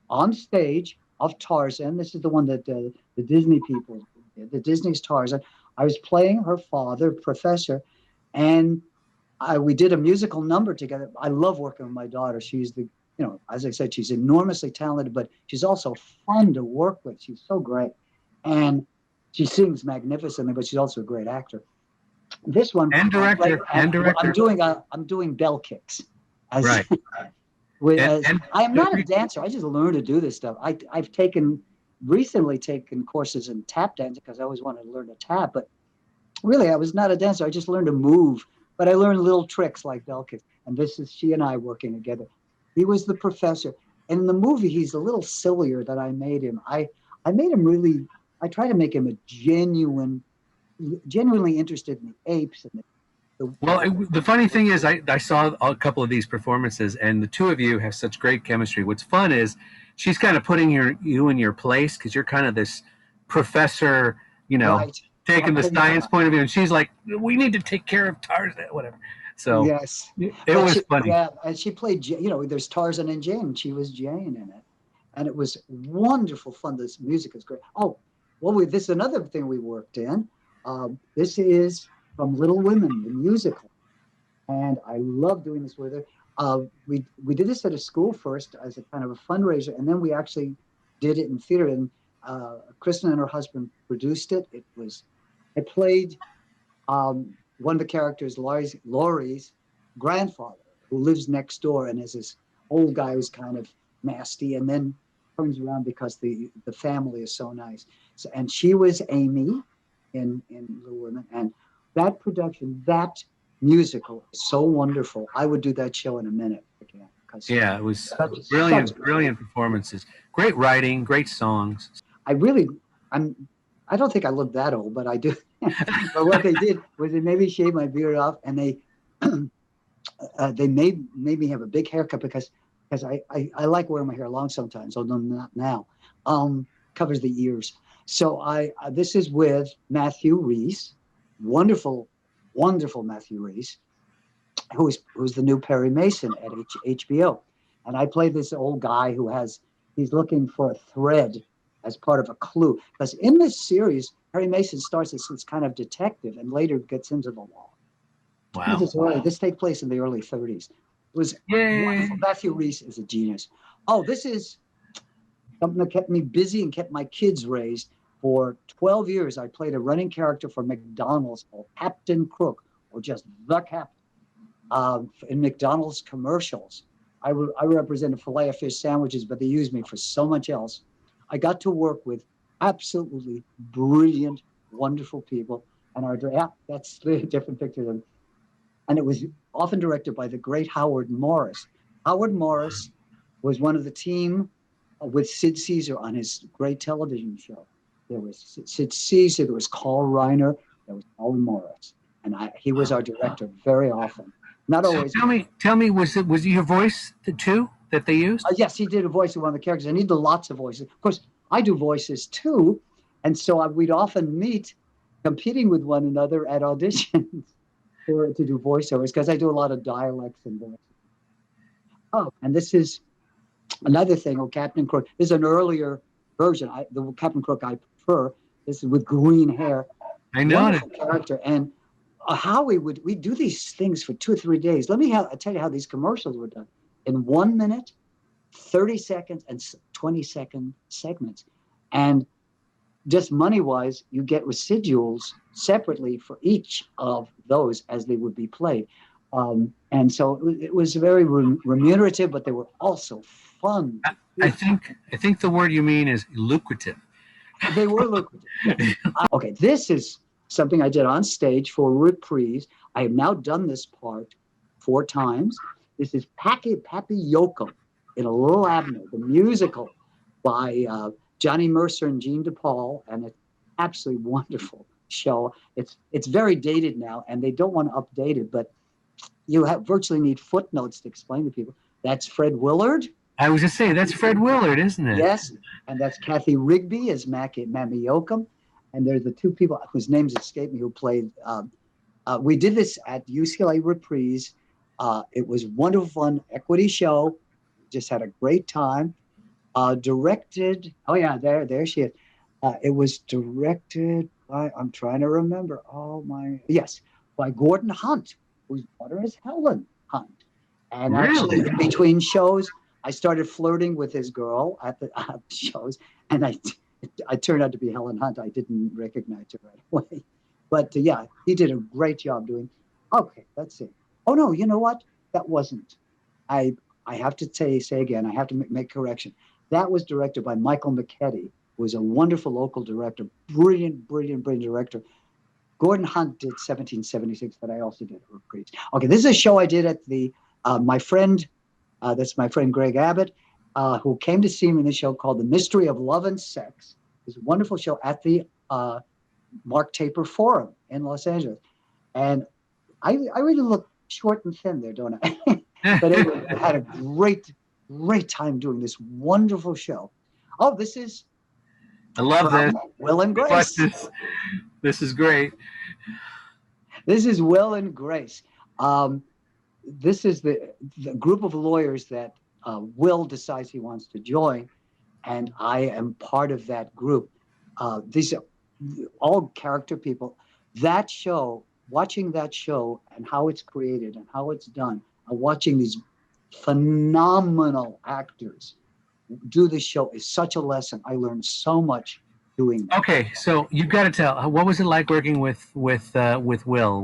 on stage of Tarzan. This is the one that the Disney people did. The Disney's Tarzan. I was playing her father, Professor, and we did a musical number together. I love working with my daughter. She's as I said, she's enormously talented, but she's also fun to work with. She's so great, and she sings magnificently. But she's also a great actor. This one and director. I'm doing bell kicks. Right. I am not a dancer. I just learned to do this stuff. I've recently taken courses in tap dancing because I always wanted to learn to tap. But really, I was not a dancer. I just learned to move. But I learned little tricks like bell kicks. And this is she and I working together. He was the professor. And in the movie, he's a little sillier than I made him. I made him really. I try to make him a genuinely interested in the apes and the funny thing is I saw a couple of these performances, and the two of you have such great chemistry. What's fun is she's kind of putting you in your place because you're kind of this professor, right. Taking the science point of view, and she's like, we need to take care of Tarzan, whatever. So yes, it was funny. Yeah, and she played, there's Tarzan and Jane. She was Jane in it, and it was wonderful fun. This music is great. Oh, well, this is another thing we worked in. This is from Little Women, the musical, and I love doing this with her. We did this at a school first as a kind of a fundraiser, and then we actually did it in theater. And Kristen and her husband produced it. I played one of the characters, Laurie's grandfather, who lives next door and is this old guy who's kind of nasty, and then turns around because the family is so nice. So, and she was Amy in Little Women, and that production, that musical is so wonderful. I would do that show in a minute again. Yeah, it was brilliant performances. Great writing, great songs. I don't think I look that old, but I do. But what they did was they made me shave my beard off, and they made me have a big haircut because I like wearing my hair long sometimes, although not now. Covers the ears. So this is with Matthew Reese, wonderful, wonderful Matthew Reese, who's the new Perry Mason at HBO. And I play this old guy he's looking for a thread as part of a clue. Because in this series, Perry Mason starts as this kind of detective and later gets into the law. Wow. This takes place in the early 30s. It was wonderful. Matthew Reese is a genius. Oh, this is something that kept me busy and kept my kids raised. For 12 years, I played a running character for McDonald's called Captain Crook, or just the Captain. In McDonald's commercials, I represented filet-o-fish sandwiches, but they used me for so much else. I got to work with absolutely brilliant, wonderful people, and that's the different picture. And it was often directed by the great Howard Morris. Howard Morris was one of the team with Sid Caesar on his great television show. There was Sid Caesar, there was Carl Reiner, there was Howard Morris, and he was our director very often. Not always. Tell me, was it your voice too that they used? Yes, he did a voice of one of the characters, and he did lots of voices. Of course, I do voices too, and so we'd often meet, competing with one another at auditions to do voiceovers, because I do a lot of dialects and voices. Oh, and this is another thing. Captain Crook. This is an earlier version. The Captain Crook I prefer. This is with green hair. I know it. Character and. How we do these things for 2 or 3 days. Let me tell you how these commercials were done in 1 minute, 30 seconds, and 20-second segments. And just money-wise, you get residuals separately for each of those as they would be played. And so it was very remunerative, but they were also fun. I think the word you mean is lucrative. They were lucrative. Okay, this is something I did on stage for reprise. I have now done this part 4 times. This is Pappy Yoakum in A Little Abner, the musical by Johnny Mercer and Gene DePaul, and it's absolutely wonderful show. It's very dated now, and they don't want to update it, but you virtually need footnotes to explain to people. That's Fred Willard. I was just saying, that's Fred Willard, isn't it? Yes, and that's Kathy Rigby as Mammy Yoakum. And there's the 2 people whose names escape me who played. We did this at UCLA Reprise. It was wonderful fun equity show. Just had a great time. Directed. Oh yeah, there she is. It was directed by. I'm trying to remember. By Gordon Hunt, whose daughter is Helen Hunt. And actually, in between shows, I started flirting with his girl at the shows, and I turned out to be Helen Hunt. I didn't recognize her right away. But yeah, he did a great job doing. Okay, let's see. Oh no, you know what? That wasn't. I have to say again, I have to make correction. That was directed by Michael McKetty, who was a wonderful local director, brilliant director. Gordon Hunt did 1776, but I also did a reprise. Okay, this is a show I did at the my friend Greg Abbott, who came to see me in a show called The Mystery of Love and Sex. It's a wonderful show at the Mark Taper Forum in Los Angeles. And I really look short and thin there, don't I? But anyway, I had a great time doing this wonderful show. Oh, this is... I love this. Will and Grace. This is great. This is Will and Grace. This is the group of lawyers that Will decides he wants to join, and I am part of that group. These are all character people. That show, watching that show and how it's created and how it's done, watching these phenomenal actors do this show is such a lesson. I learned so much doing that. Okay, so you've got to tell, what was it like working with Will?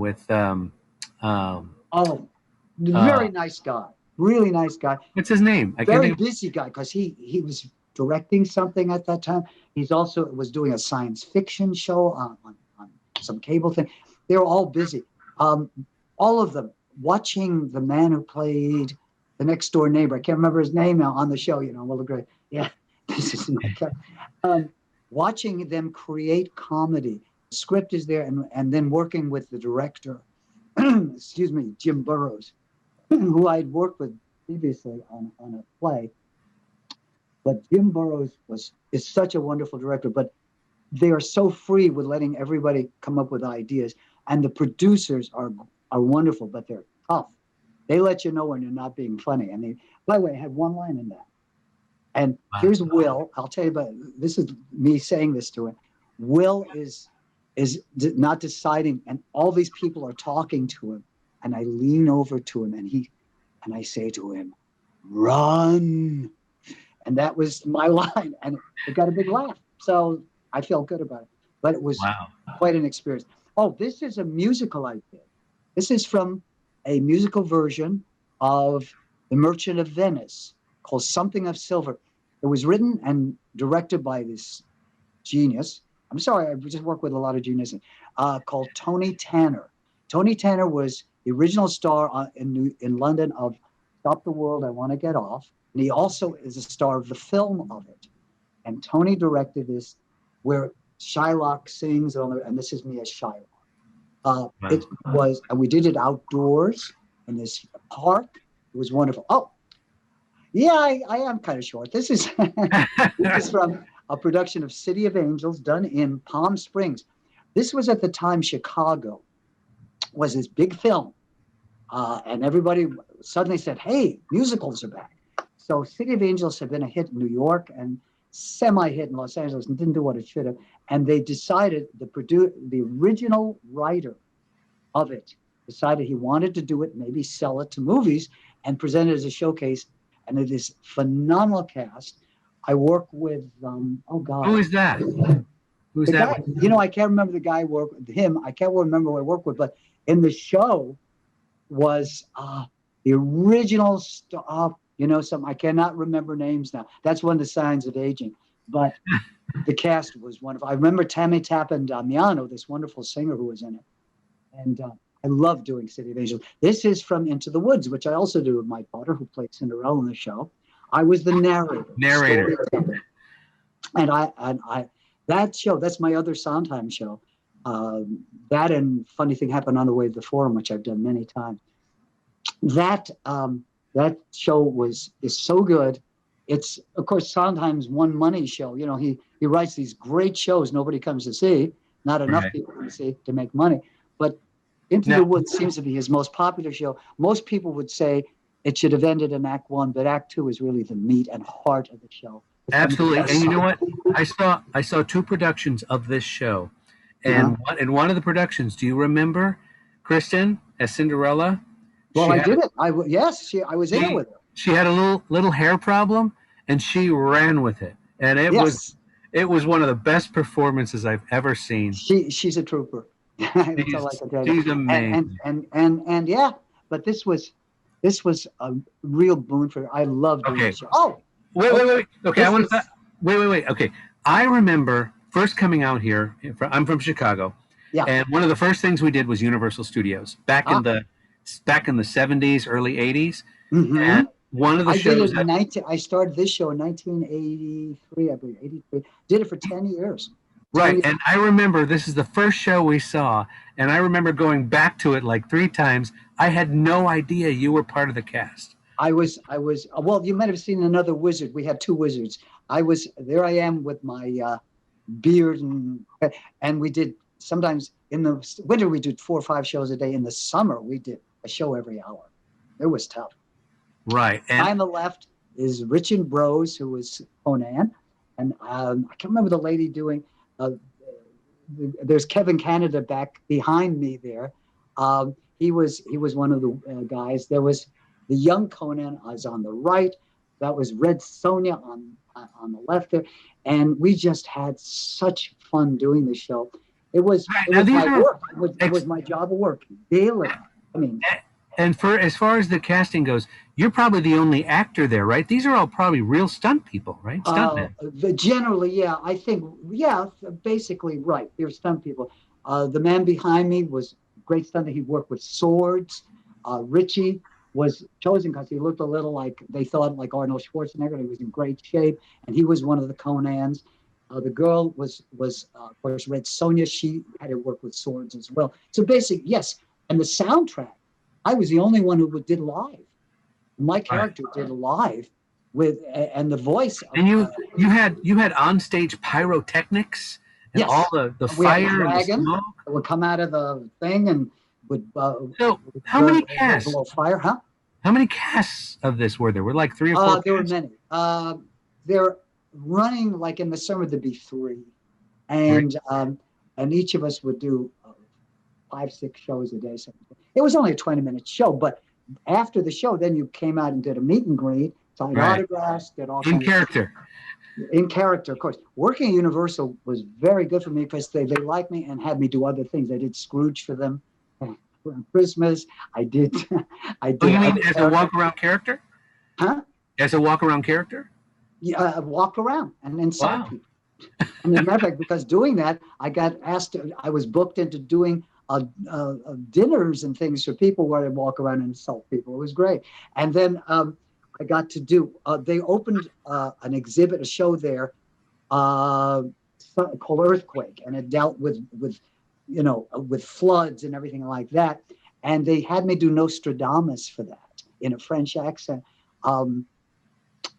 Very nice guy. Really nice guy. What's his name? Very busy guy, because he was directing something at that time. He's also was doing a science fiction show on some cable thing. They were all busy. All of them. Watching the man who played the next door neighbor, I can't remember his name now, on the show, Will and Grace. Yeah, this is watching them create comedy. The script is there, and then working with the director, excuse me, Jim Burrows, who I'd worked with previously on a play. But Jim Burrows is such a wonderful director. But they are so free with letting everybody come up with ideas, and the producers are wonderful, but they're tough. They let you know when you're not being funny. And they, by the way, I had one line in that. And here's Will. I'll tell you about this. Is me saying this to him. Will is not deciding, and all these people are talking to him. And I lean over to him, and I say to him, "Run!" And that was my line, and it got a big laugh. So I felt good about it. But it was quite an experience. Oh, this is a musical I did. This is from a musical version of The Merchant of Venice called Something of Silver. It was written and directed by this genius. I'm sorry, I just work with a lot of geniuses, called Tony Tanner. Tony Tanner was the original star in London of Stop the World, I Want to Get Off. And he also is a star of the film of it. And Tony directed this where Shylock sings, and this is me as Shylock. It was, and we did it outdoors in this park. It was wonderful. Oh, yeah, I am kind of short. This is from a production of City of Angels done in Palm Springs. This was at the time Chicago was this big film. And everybody suddenly said, hey, musicals are back. So City of Angels had been a hit in New York and semi-hit in Los Angeles and didn't do what it should have. And they decided, the original writer of it decided he wanted to do it, maybe sell it to movies and present it as a showcase. And it is phenomenal cast. I work with, oh God. Who is that? Who's that? Guy, you know, I can't remember the guy I worked with him. I can't remember who I worked with, but in the show was the original stuff. You know, I cannot remember names now. That's one of the signs of aging. But the cast was wonderful. I remember Tammy Tappan Damiano, this wonderful singer who was in it. And I love doing City of Angels. This is from Into the Woods, which I also do with my daughter, who played Cinderella in the show. I was the narrator. And I that show, that's my other Sondheim show. That and Funny Thing Happened on the Way to the Forum, which I've done many times. That show is so good. It's, of course, Sondheim's one money show. You know, he writes these great shows nobody comes to see, not enough people to see to make money. But Into the Woods seems to be his most popular show. Most people would say it should have ended in Act 1, but Act 2 is really the meat and heart of the show. Absolutely. And you know what? I saw two productions of this show. And in one of the productions, do you remember Kristen as Cinderella? Well, I did it. I was in it with her. She had a little hair problem, and she ran with it. And it was one of the best performances I've ever seen. She's a trooper. That's all I can tell you. She's amazing. And yeah, but this was a real boon for her. I love doing this show. Oh, wait. Okay, wait. Okay, I remember first coming out here. I'm from Chicago. Yeah. And one of the first things we did was Universal Studios back in the 70s, early 80s. Mm-hmm. And one of the shows I started this show in 1983, I believe, 83. Did it for 10 years. Right, and I remember this is the first show we saw, and I remember going back to it like 3 times. I had no idea you were part of the cast. I was. Well, you might have seen another wizard. We had 2 wizards. There I am with my beard, and we did, sometimes in the winter we did 4 or 5 shows a day. In the summer we did a show every hour. It was tough. Right. And on the left is Richard Brose, who was Conan, and I can't remember the lady doing. There's Kevin Canada back behind me there. He was one of the guys. There was the young Conan was on the right. That was Red Sonja on the left there, and we just had such fun doing the show. It was my work. It was my job of work daily. I mean. And as far as the casting goes, you're probably the only actor there, right? These are all probably real stunt people, right? Stuntmen. Generally, yeah. I think, basically, right. They're stunt people. The man behind me was a great stunt. He worked with swords. Richie was chosen because he looked a little like, they thought like Arnold Schwarzenegger. He was in great shape, and he was one of the Conans. The girl was of course, Red Sonja. She had to work with swords as well. So basically, yes. And the soundtrack, I was the only one who did live. My character did live with, and the voice. And you had onstage pyrotechnics and all Yes, the we had a fire and the dragon smoke. that would come out of the thing and would So how many burn casts? below fire, huh? How many casts of this were there? Were like 3 or 4 There were casts? many. They're running like in the summer there'd be three, Three? and each of us would do 5, 6 shows a day. It was only a 20-minute show, but after the show, then you came out and did a meet and greet, signed Right. autographs, did all In kinds character. in character, of course. Working at Universal was very good for me because they liked me and had me do other things. I did Scrooge for them for Christmas. I did. I did. Oh, you mean as a walk around character? Huh? As a walk around character? Yeah, I walked around and inside Wow. people. I mean, matter of fact, because doing that, I got asked. I was booked into doing dinners and things for people where I walk around and insult people. It was great. And then I got to do. They opened an exhibit, a show there called Earthquake, and it dealt with with floods and everything like that. And they had me do Nostradamus for that in a French accent.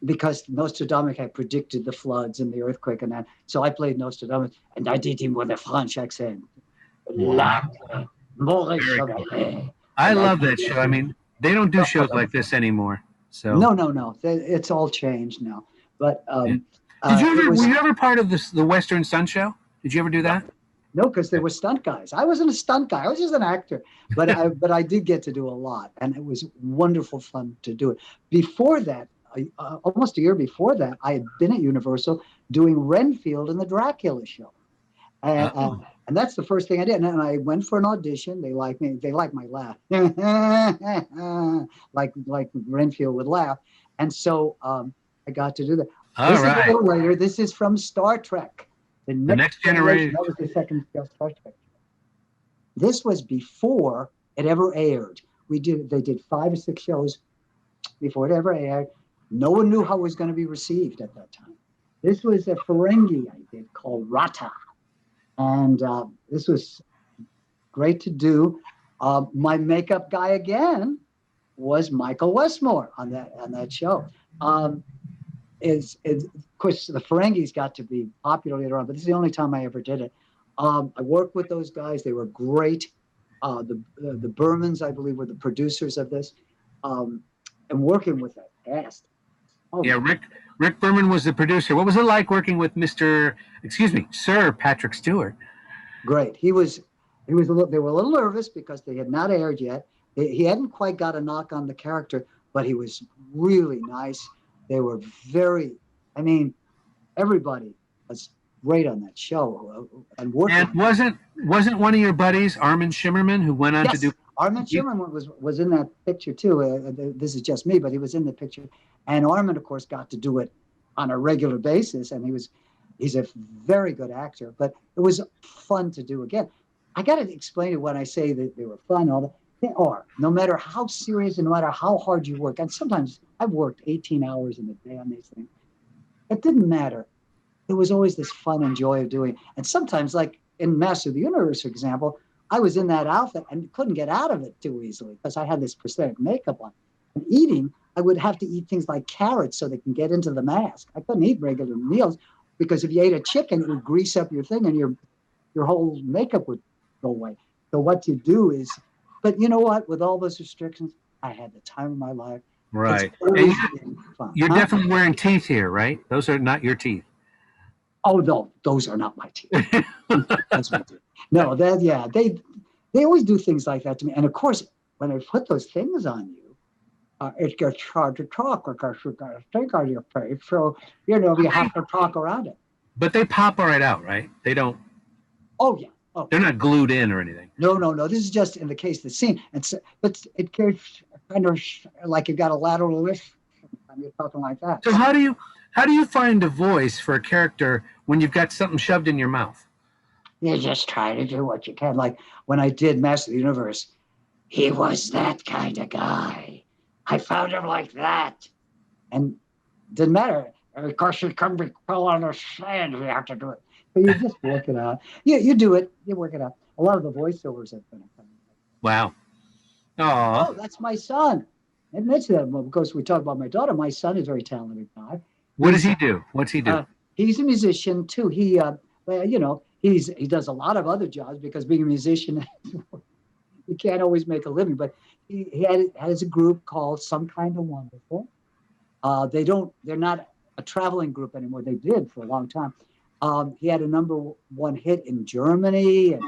Because Nostradamus had predicted the floods and the earthquake and that. So I played Nostradamus and I did him with a French accent. Wow. I love that show. I mean, they don't do shows like this anymore. So No. It's all changed now. But were you ever part of the Western Sun Show? Did you ever do that? No, because they were stunt guys. I wasn't a stunt guy. I was just an actor. But I did get to do a lot, and it was wonderful fun to do it. Before that, almost a year before that, I had been at Universal doing Renfield in the Dracula show. And that's the first thing I did. And I went for an audition. They liked me. They liked my laugh. like Renfield would laugh. And so I got to do that. This is a little later. This is from Star Trek. The Next Generation. That was the second Star Trek. This was before it ever aired. They did 5 or 6 shows before it ever aired. No one knew how it was going to be received at that time. This was a Ferengi I did called Rata. And this was great to do. My makeup guy again was Michael Westmore on that show. Of course, the Ferengis got to be popular later on, but this is the only time I ever did it. I worked with those guys. They were great. The Bermans, I believe, were the producers of this. And working with that cast. Oh, yeah, Rick Berman was the producer. What was it like working with Sir Patrick Stewart? Great. They were a little nervous because they had not aired yet. He hadn't quite got a knock on the character, but he was really nice. They were everybody was great on that show. And wasn't one of your buddies, Armin Shimmerman, who went on to do... Armin Shimmerman was in that picture too. This is just me, but he was in the picture. And Armin, of course, got to do it on a regular basis. And he's a very good actor, but it was fun to do again. I got to explain it when I say that they were fun. They are, no matter how serious and no matter how hard you work. And sometimes I've worked 18 hours in a day on these things. It didn't matter. There was always this fun and joy of doing it. And sometimes, like in Master of the Universe, for example, I was in that outfit and couldn't get out of it too easily because I had this prosthetic makeup on. And eating, I would have to eat things like carrots so they can get into the mask. I couldn't eat regular meals because if you ate a chicken, it would grease up your thing and your whole makeup would go away. So what you do is, but you know what? With all those restrictions, I had the time of my life. Right. Fun. You're definitely wearing teeth here, right? Those are not your teeth. Oh no, those are not my teeth. That's my teeth. No, they always do things like that to me. And of course, when they put those things on you, it gets hard to talk because you got a thing on your face. So you have to talk around it. But they pop right out, right? They don't. Oh yeah. Oh. They're not glued in or anything. No. This is just in the case of the scene. But it gets kind of like you got a lateral lift. You're talking like that. So how do you find a voice for a character when you've got something shoved in your mouth? You just try to do what you can. Like when I did Master of the Universe, he was that kind of guy. I found him like that. And it didn't matter. Of course, you come crawl on the sand. You have to do it. But you just work it out. You do it. You work it out. A lot of the voiceovers have been. Wow. Oh, that's my son. I mentioned that because we talk about my daughter. My son is a very talented guy. What does he do? What's he do? He's a musician too. He, he does a lot of other jobs because being a musician, you can't always make a living. But he has a group called Some Kind of Wonderful. They're not a traveling group anymore. They did for a long time. He had a #1 hit in Germany, and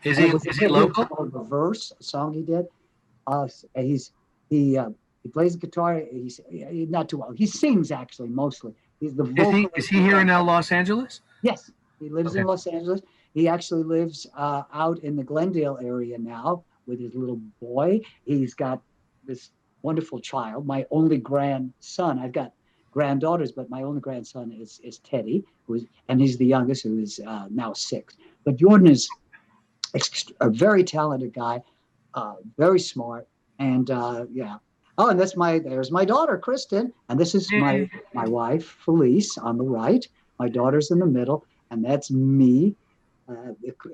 Is it he was is a he hit. It was local? called Reverse, a song he did. He plays the guitar. He's not too well. He sings actually mostly. He's the vocalist. Is he here in Los Angeles? Yes, he lives in Los Angeles. He actually lives out in the Glendale area now with his little boy. He's got this wonderful child, my only grandson. I've got granddaughters, but my only grandson is Teddy, and he's the youngest, who is now 6. But Jordan is a very talented guy, very smart, and yeah. Oh, and there's my daughter, Kristen, and this is my wife, Felice, on the right. My daughter's in the middle, and that's me.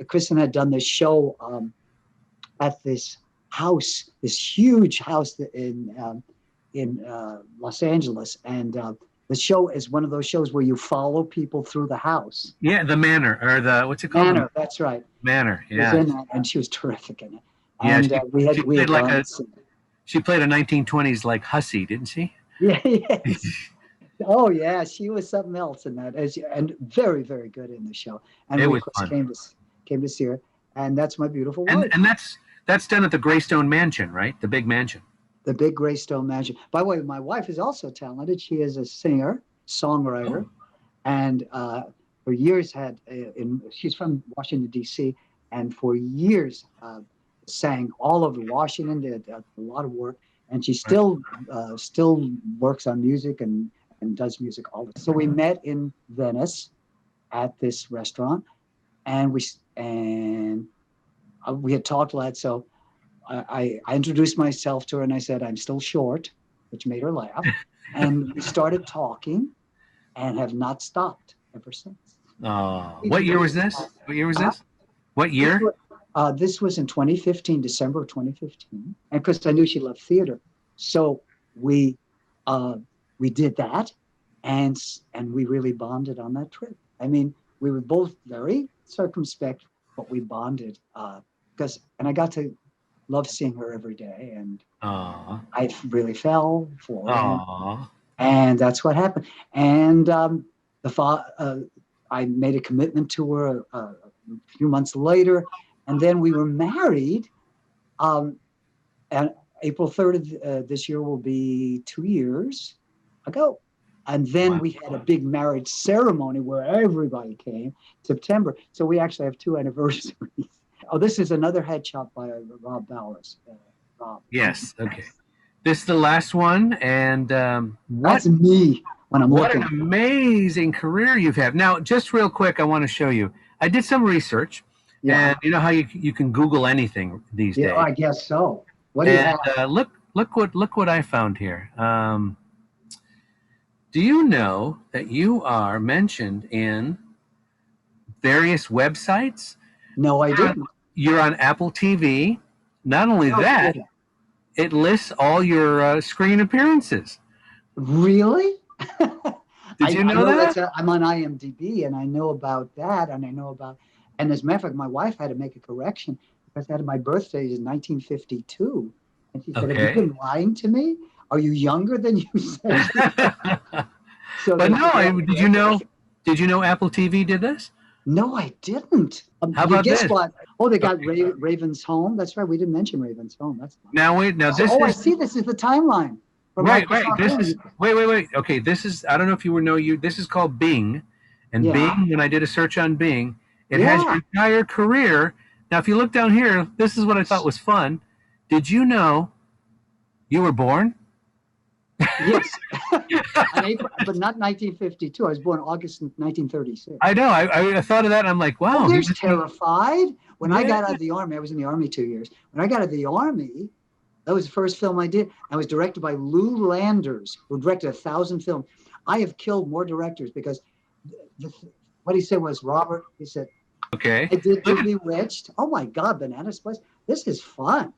Kristen had done this show at this house, this huge house in Los Angeles, and the show is one of those shows where you follow people through the house. Yeah, the Manor, or what's it called? Manor, that's right. Manor, yeah. Was in that, and she was terrific in it. Yeah, And she played a 1920s like hussy, didn't she? Yeah, yes. Oh yeah, she was something else in that, and very, very good in the show. And it we was of course fun. came to see her, and that's my beautiful wife. And that's done at the Greystone Mansion, right? The big mansion. The big Greystone Mansion. By the way, my wife is also talented. She is a singer, songwriter, and for years she's from Washington D.C. and for years sang all over Washington. Did a lot of work, and she still works on music and does music all the time. So we met in Venice at this restaurant, and we had talked a lot. So I introduced myself to her, and I said I'm still short, which made her laugh. And we started talking, and have not stopped ever since. What year was this? What year was this? What year? This was in 2015, December of 2015. And because I knew she loved theater, so we did that, and we really bonded on that trip. I mean, we were both very circumspect, but we bonded and I got to love seeing her every day, and I really fell for her, and that's what happened. And I made a commitment to her a few months later, and then we were married. And April 3rd of this year will be 2 years ago. And then we had a big marriage ceremony where everybody came, September. So we actually have 2 anniversaries. Oh, this is another headshot by Rob Bowers. Rob. Yes. Okay. This is the last one, and that's me when I'm looking. What an amazing career you've had. Now, just real quick, I want to show you. I did some research, and you know how you can Google anything these days. I guess so. What do you have? Look what I found here. Do you know that you are mentioned in various websites? No, I didn't. You're on Apple TV. Not only that, it lists all your screen appearances. Really? Did you know that? I'm on IMDb, and I know about that, and and as a matter of fact, my wife had to make a correction because my birthday is 1952. And she said, have you been lying to me? Are you younger than you said? Did you know Apple TV did this? No, I didn't. How about guess this? What? Oh, they got Raven's Home. That's right. We didn't mention Raven's Home. That's fine. I see. This is the timeline. Right. Wait. Okay, this is. I don't know if you know. This is called Bing, and Bing. When I did a search on Bing, it has your entire career. Now, if you look down here, this is what I thought was fun. Did you know you were born? Yes, but not 1952. I was born August 1936. I know. I thought of that, and I'm like, wow. There's Terrified. When I got out of the Army, I was in the Army 2 years. When I got out of the Army, that was the first film I did. I was directed by Lou Landers, who directed 1,000 films. I have killed more directors because what he said was, Robert, he said, okay, I did Bewitched. Oh my God, Banana Splice. This is fun.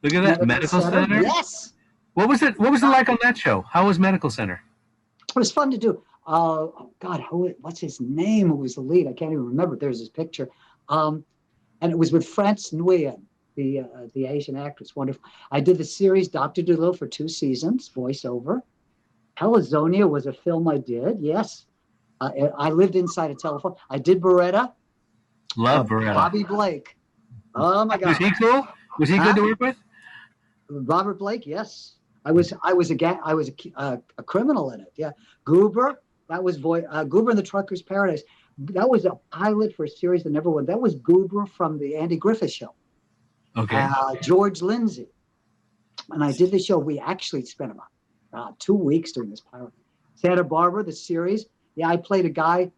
Look at that, Medical Center. Yes. What was it like on that show? How was Medical Center? It was fun to do. oh God, what's his name? Who was the lead? I can't even remember. There's his picture. And it was with France Nguyen, the Asian actress. Wonderful. I did the series Dr. Dolittle for 2 seasons, voiceover. Helizonia was a film I did. Yes. I lived inside a telephone. I did Beretta. Love Beretta. Bobby Blake. Oh my God. Was he cool? Was he good to work with? Robert Blake, yes. I was a criminal in it. Yeah. Goober, that was Goober in the Trucker's Paradise. That was a pilot for a series that never went. That was Goober from the Andy Griffith Show. Okay. George Lindsay. And I did the show. We actually spent about 2 weeks doing this pilot. Santa Barbara, the series. Yeah, I played a guy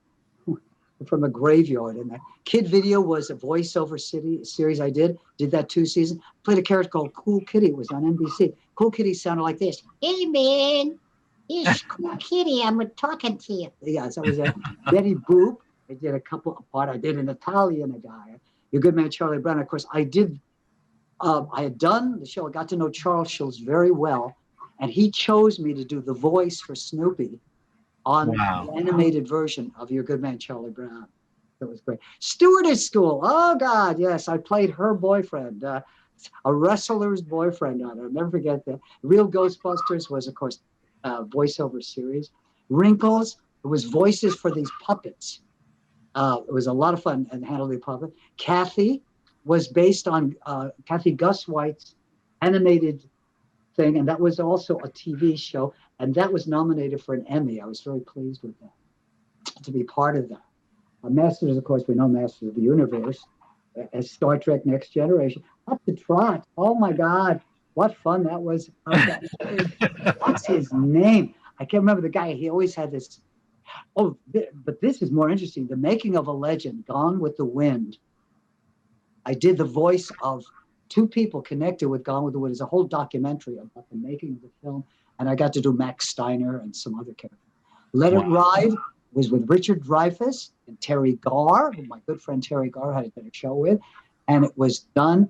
from a graveyard in that. Kid Video was a voiceover series I did that 2 seasons. Played a character called Cool Kitty. It was on NBC. Cool Kitty sounded like this. Hey, man. It's Cool Kitty. I'm talking to you. Yeah, so I was Betty Boop. I did a couple of parts. I did an Italian guy. Your Good Man, Charlie Brown. Of course, I had done the show. I got to know Charles Schulz very well. And he chose me to do the voice for Snoopy on the animated version of Your Good Man, Charlie Brown. That was great. Stewardess School. Oh, God, yes. I played her boyfriend, a wrestler's boyfriend on it. I'll never forget that. Real Ghostbusters was, of course, a voiceover series. Wrinkles, it was voices for these puppets. It was a lot of fun and handle the puppet. Kathy was based on Kathy Guswhite's animated thing, and that was also a TV show, and that was nominated for an Emmy. I was very pleased with that, to be part of that. Masters, of course, we know Masters of the Universe, as Star Trek Next Generation. Up the Trot. Oh, my God. What fun that was. What's his name? I can't remember the guy. He always had this. Oh, but this is more interesting. The Making of a Legend, Gone with the Wind. I did the voice of 2 people connected with Gone with the Wind. It's a whole documentary about the making of the film. And I got to do Max Steiner and some other characters. Let It Ride was with Richard Dreyfuss and Terry Garr, who my good friend Terry Garr had done a show with. And it was done.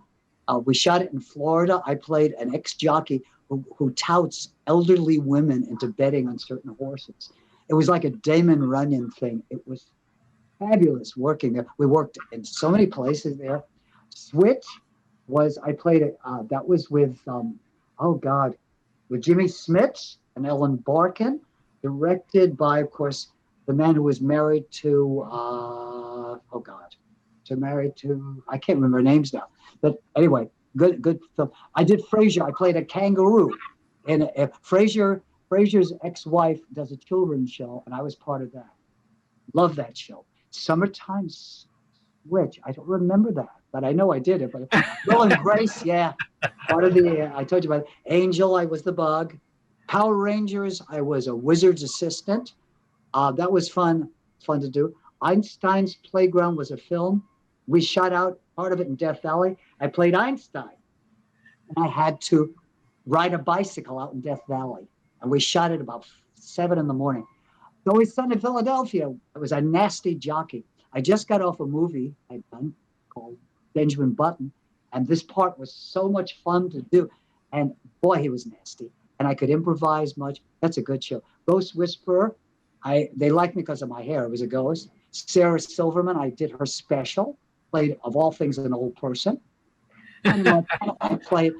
We shot it in Florida. I played an ex-jockey who touts elderly women into betting on certain horses. It was like a Damon Runyon thing. It was fabulous working there. We worked in so many places there. Switch was, I played it, that was with, with Jimmy Smits and Ellen Barkin, directed by, of course, the man who was married to, I can't remember names now. But anyway, good film. I did Frasier. I played a kangaroo. And Frasier's ex-wife does a children's show, and I was part of that. Love that show. Summertime Switch. I don't remember that, but I know I did it. But Will and Grace, yeah. Part of the, I told you about it. Angel, I was the bug. Power Rangers, I was a wizard's assistant. That was fun to do. Einstein's Playground was a film. We shot out part of it in Death Valley. I played Einstein. And I had to ride a bicycle out in Death Valley. And we shot it about 7 a.m. It's Always Sunny in Philadelphia. I was a nasty jockey. I just got off a movie I'd done called Benjamin Button. And this part was so much fun to do. And boy, he was nasty. And I could improvise much. That's a good show. Ghost Whisperer. They liked me because of my hair. It was a ghost. Sarah Silverman, I did her special. Played, of all things, an old person. And I played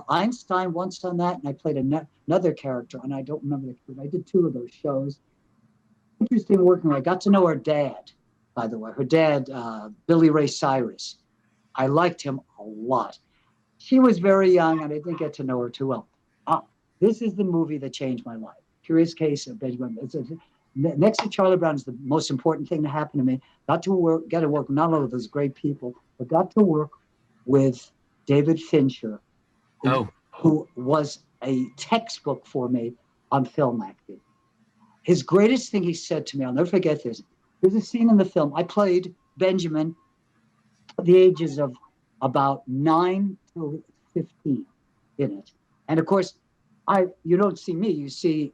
Einstein once on that, and I played another character, and I don't remember the character. I did 2 of those shows. Interesting working. I got to know her dad, by the way. Her dad, Billy Ray Cyrus. I liked him a lot. She was very young, and I didn't get to know her too well. This is the movie that changed my life. Curious Case of Benjamin. Next to Charlie Brown is the most important thing to happen to me. Get to work with not only those great people, but got to work with David Fincher, who was a textbook for me on film acting. His greatest thing he said to me, I'll never forget this. There's a scene in the film. I played Benjamin at the ages of about 9 to 15 in it. And of course, you don't see me. You see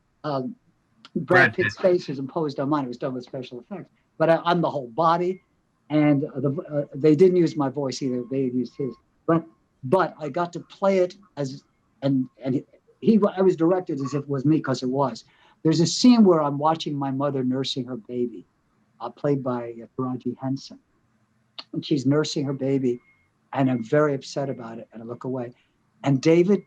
Brad Pitt's face is imposed on mine. It was done with special effects. But I'm the whole body. And they didn't use my voice either. They used his. But I got to play it as, I was directed as if it was me, because it was. There's a scene where I'm watching my mother nursing her baby, played by Taraji Henson. And she's nursing her baby, and I'm very upset about it, and I look away. And David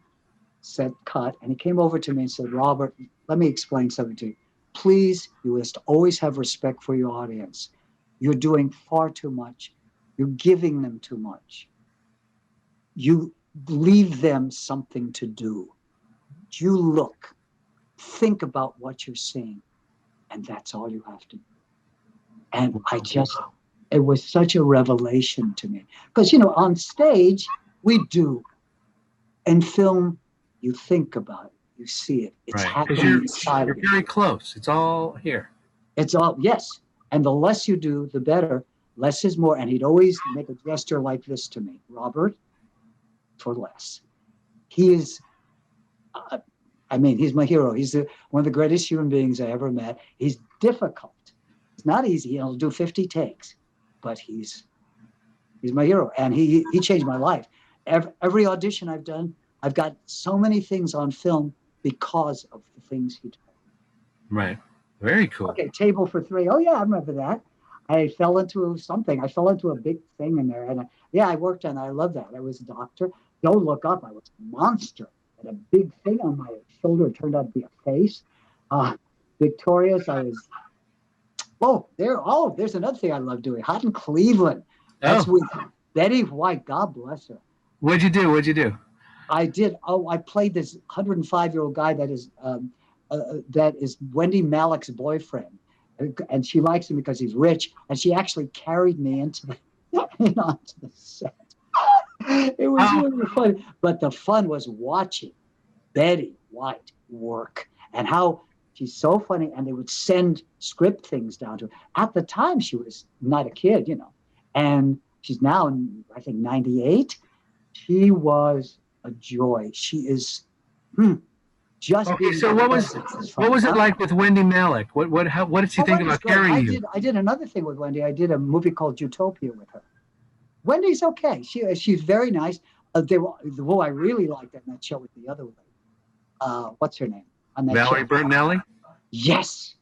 said, cut, and he came over to me and said, Robert, let me explain something to you. Please, you must always have respect for your audience. You're doing far too much. You're giving them too much. You leave them something to do. You look, think about what you're seeing, and that's all you have to do. And it was such a revelation to me. Because, on stage, we do. In film, you think about it, you see it. It's happening inside of you. You're very close. It's all here. It's all, yes. And the less you do, the better. Less is more. And he'd always make a gesture like this to me. Robert, for less. He is, he's my hero. He's one of the greatest human beings I ever met. He's difficult. It's not easy. He'll do 50 takes, but he's my hero. And he changed my life. Every audition I've done, I've got so many things on film because of the things he did. Right. Very cool. Okay, Table for Three. Oh, yeah, I remember that. I fell into something. I fell into a big thing in there. And I worked on it. I love that. I was a doctor. Don't Look Up. I was a monster. And a big thing on my shoulder. It turned out to be a face. Victorious, I was... there's another thing I love doing. Hot in Cleveland. That's with Betty White. God bless her. What'd you do? I did. I played this 105-year-old guy that is Wendy Malick's boyfriend, and she likes him because he's rich. And she actually carried me onto the set. It was really fun, but the fun was watching Betty White work and how she's so funny. And they would send script things down to her. At the time, she was not a kid, and she's now, I think, 98. She was a joy. She is just. Okay, so what was it like with Wendy Malick? What did she think about carrying you? I did another thing with Wendy. I did a movie called Utopia with her. Wendy's okay. She's very nice. Who I really liked in that show was the other lady. What's her name? Valerie Bertinelli? Yes.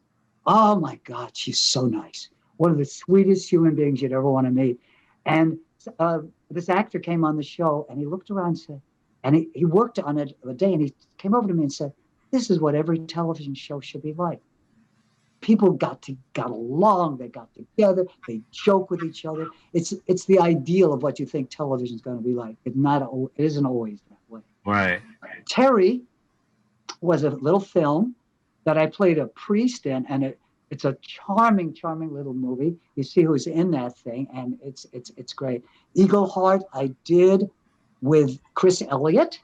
Oh my God, she's so nice. One of the sweetest human beings you'd ever want to meet. And this actor came on the show, and he looked around and said, and he worked on it a day, and he came over to me and said, this is what every television show should be like. People got along, they got together, they joke with each other. It's the ideal of what you think television is going to be like. It isn't always that way. Right. Terry was a little film that I played a priest in, and it's a charming, charming little movie. You see who's in that thing, and it's great. Eagle Heart, I did with Chris Elliott,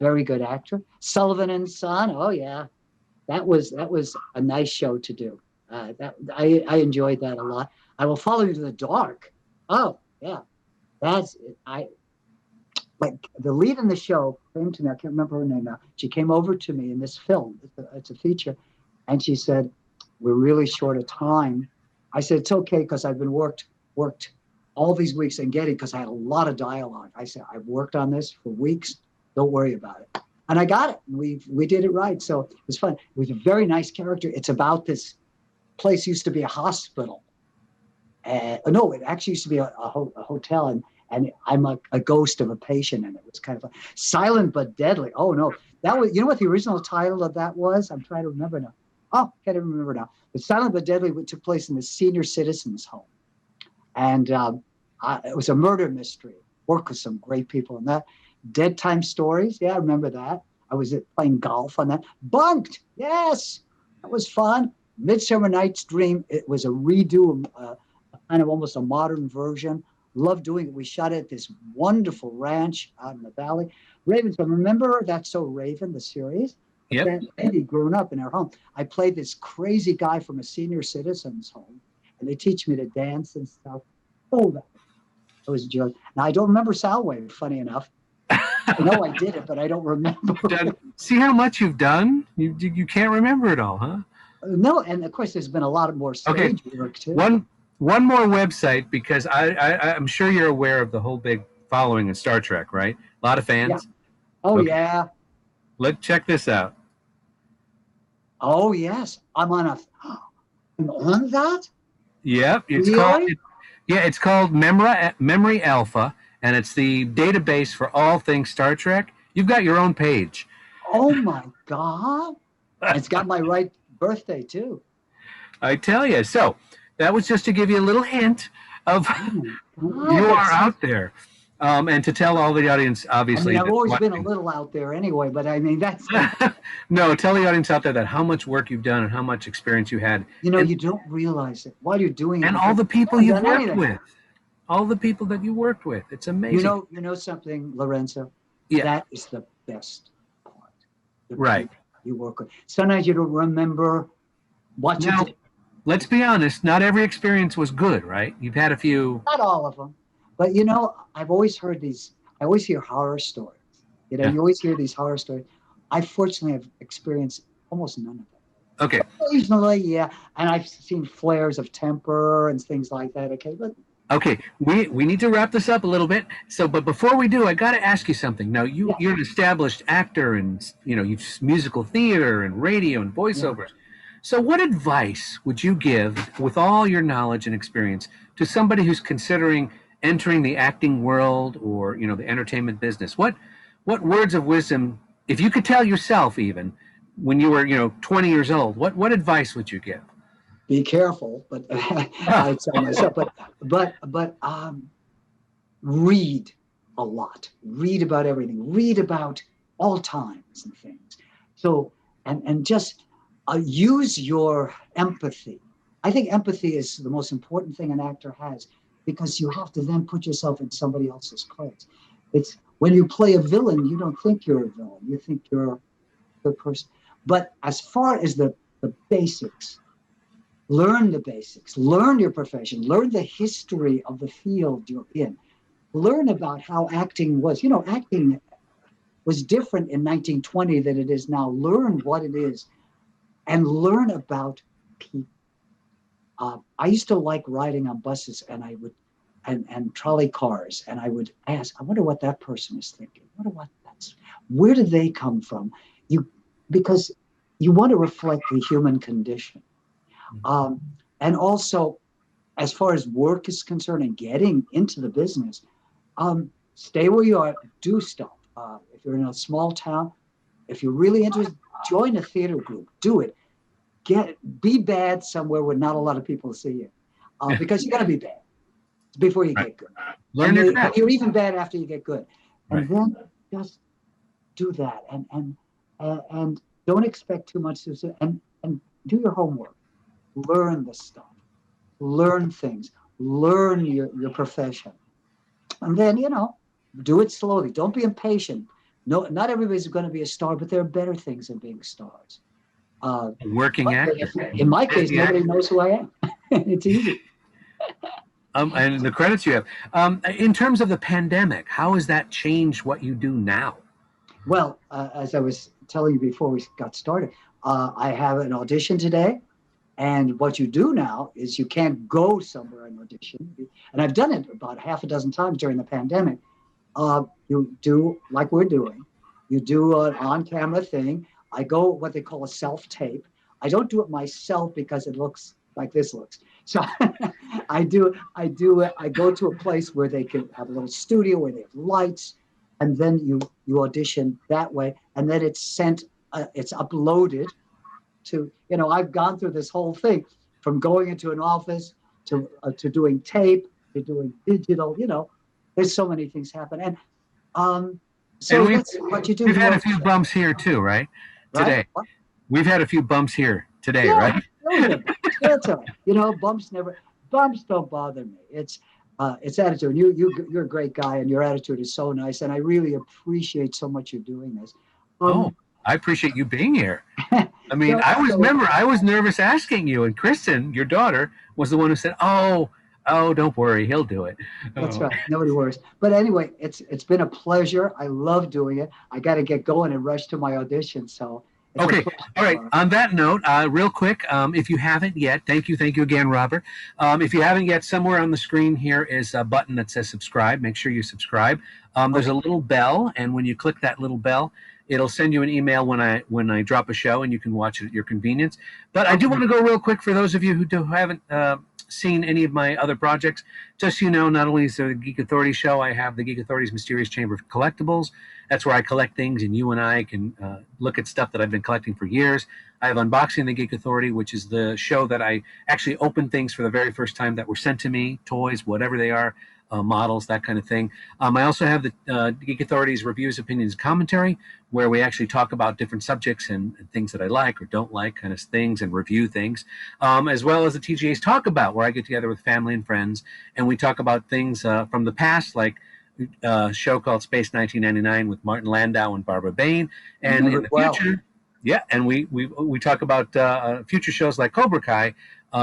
very good actor. Sullivan and Son, oh yeah, that was a nice show to do. I enjoyed that a lot. I Will Follow You to the Dark. Oh yeah, that's it. Like the lead in the show came to me. I can't remember her name now. She came over to me in this film. It's a feature, and she said, we're really short of time. I said, it's okay, because I've been worked all these weeks and because I had a lot of dialogue. I said, I've worked on this for weeks. Don't worry about it. And I got it. We did it right. So it was fun. It was a very nice character. It's about this place used to be a hospital. No, it actually used to be a hotel. And I'm a ghost of a patient, and it was kind of fun. Silent but Deadly. Oh, no. That was, what the original title of that was? I'm trying to remember now. Oh, can't even remember now. But Silent but Deadly took place in the senior citizens home. And it was a murder mystery. Worked with some great people in that. Dead Time Stories. Yeah, I remember that. I was playing golf on that. Bunked. Yes. That was fun. Midsummer Night's Dream. It was a redo, kind of almost a modern version. Loved doing it. We shot it at this wonderful ranch out in the valley. Ravensville. Remember That's So Raven, the series? Yep. That lady growing up in our home. I played this crazy guy from a senior citizens home, and they teach me to dance and stuff. Oh, that was a joke. Now, I don't remember Soundwave, funny enough. I know I did it, but I don't remember. See how much you've done? You can't remember it all, huh? No, and of course, there's been a lot of more stage work, too. One more website, because I'm sure you're aware of the whole big following in Star Trek, right? A lot of fans. Yeah. Oh, okay. Yeah. Check this out. Oh yes, I'm on that. Yep, Really? it's called Memory Alpha, and it's the database for all things Star Trek. You've got your own page. Oh my God! It's got my right birthday too. I tell you. So that was just to give you a little hint of Oh my you God! are That's. out there, and to tell all the audience, I mean, obviously, I've that always what, been a little out there anyway, but I mean, that's. no, tell the audience out there that how much work you've done and how much experience you had, and You don't realize it while you're doing it. and You all think the I people haven't you've done worked anything. with, all the people that you worked with. It's amazing. You know something, Lorenzo? Yeah, That is the best part. The right. people you work with. Sometimes you don't remember what you Now, did. let's be honest. Not every experience was good, right? You've had a few. Not all of them, but I've always heard these. I always hear horror stories. Yeah. You always hear these horror stories. I fortunately have experienced almost none of them. Okay. Occasionally, yeah, and I've seen flares of temper and things like that. Okay, but Okay, we need to wrap this up a little bit. So, but before we do, I got to ask you something. Now, yeah, you're an established actor, and you've musical theater and radio and yeah. voiceovers. So, what advice would you give, with all your knowledge and experience, to somebody who's considering entering the acting world or the entertainment business? What words of wisdom, if you could tell yourself, even when you were 20 years old, what advice would you give? Be careful, but I tell myself, but read a lot. Read about everything. Read about all times and things. So and just use your empathy. I think empathy is the most important thing an actor has because you have to then put yourself in somebody else's clothes. It's when you play a villain, you don't think you're a villain. You think you're a good person. But as far as the basics, learn the basics, learn your profession, learn the history of the field you're in, learn about how acting was. Acting was different in 1920 than it is now. Learn what it is and learn about people. I used to like riding on buses and trolley cars, and I would ask, I wonder what that person is thinking. Where did they come from? Because you want to reflect the human condition. And also, as far as work is concerned and getting into the business, stay where you are, do stuff. If you're in a small town, if you're really interested, join a theater group, do it. Be bad somewhere where not a lot of people see you, because you got to be bad before you get good. Learn your craft. And you're even bad after you get good. And Right. then just do that and don't expect too much and do your homework. Learn the stuff, learn things, learn your profession, and then do it slowly. Don't be impatient. No, not everybody's going to be a star, but there are better things than being stars. Working actor. In my case, nobody knows who I am. It's easy. And the credits you have. In terms of the pandemic, how has that changed what you do now? Well, as I was telling you before we got started, I have an audition today. And what you do now is you can't go somewhere and audition. And I've done it about half a dozen times during the pandemic. You do like we're doing. You do an on-camera thing. I go what they call a self-tape. I don't do it myself because it looks like this looks. So I go to a place where they can have a little studio where they have lights, and then you audition that way, and then it's sent. It's uploaded to, I've gone through this whole thing from going into an office to doing tape to doing digital. There's so many things happen, and so that's what you do. We've had a few bumps here too, right? Today, right? We've had a few bumps here today, Yeah, right? That's all right. Bumps don't bother me. It's attitude. You're a great guy, and your attitude is so nice, and I really appreciate so much you're doing this. I appreciate you being here. I mean, I was nervous asking you, and Kristen, your daughter, was the one who said, "Oh, don't worry, he'll do it." That's right. Nobody worries. But anyway, it's been a pleasure. I love doing it. I got to get going and rush to my audition. So. Okay. All right. On that note, real quick, if you haven't yet, thank you again, Robert. If you haven't yet, somewhere on the screen here is a button that says subscribe. Make sure you subscribe. There's a little bell, and when you click that little bell, It'll send you an email when I drop a show, and you can watch it at your convenience. But I do want to go real quick for those of you who haven't seen any of my other projects. Just so you know, not only is there the Geek Authority show, I have the Geek Authority's Mysterious Chamber of Collectibles. That's where I collect things, and you and I can look at stuff that I've been collecting for years. I have Unboxing the Geek Authority, which is the show that I actually open things for the very first time that were sent to me, toys, whatever they are, models, that kind of thing. I also have the Geek Authority's Reviews, Opinions, Commentary, where we actually talk about different subjects and things that I like or don't like, kind of things, and review things, as well as the TGA's Talk About, where I get together with family and friends, and we talk about things from the past, like a show called Space 1999 with Martin Landau and Barbara Bain, and in the future, and we talk about future shows like Cobra Kai,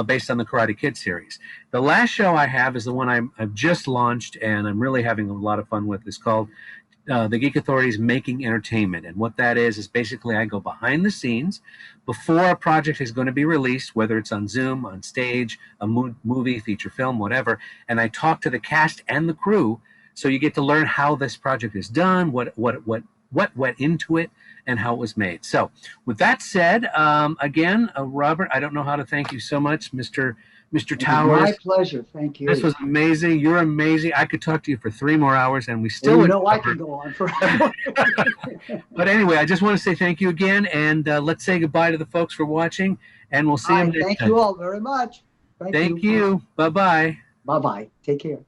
based on the Karate Kid series. The last show I have is the one I've just launched, and I'm really having a lot of fun with. It's called the Geek Authority's Making Entertainment. And what that is basically I go behind the scenes before a project is going to be released, whether it's on Zoom, on stage, a movie, feature film, whatever, and I talk to the cast and the crew, so you get to learn how this project is done, what went into it, and how it was made. So with that said, again, Robert, I don't know how to thank you so much, Mr. Towers. My pleasure. Thank you. This was amazing. You're amazing. I could talk to you for 3 more hours, and we still would. I can go on forever. But anyway, I just want to say thank you again, and let's say goodbye to the folks for watching, and we'll see you next time. Thank you all very much. Thank you. Bye-bye. Bye-bye. Take care.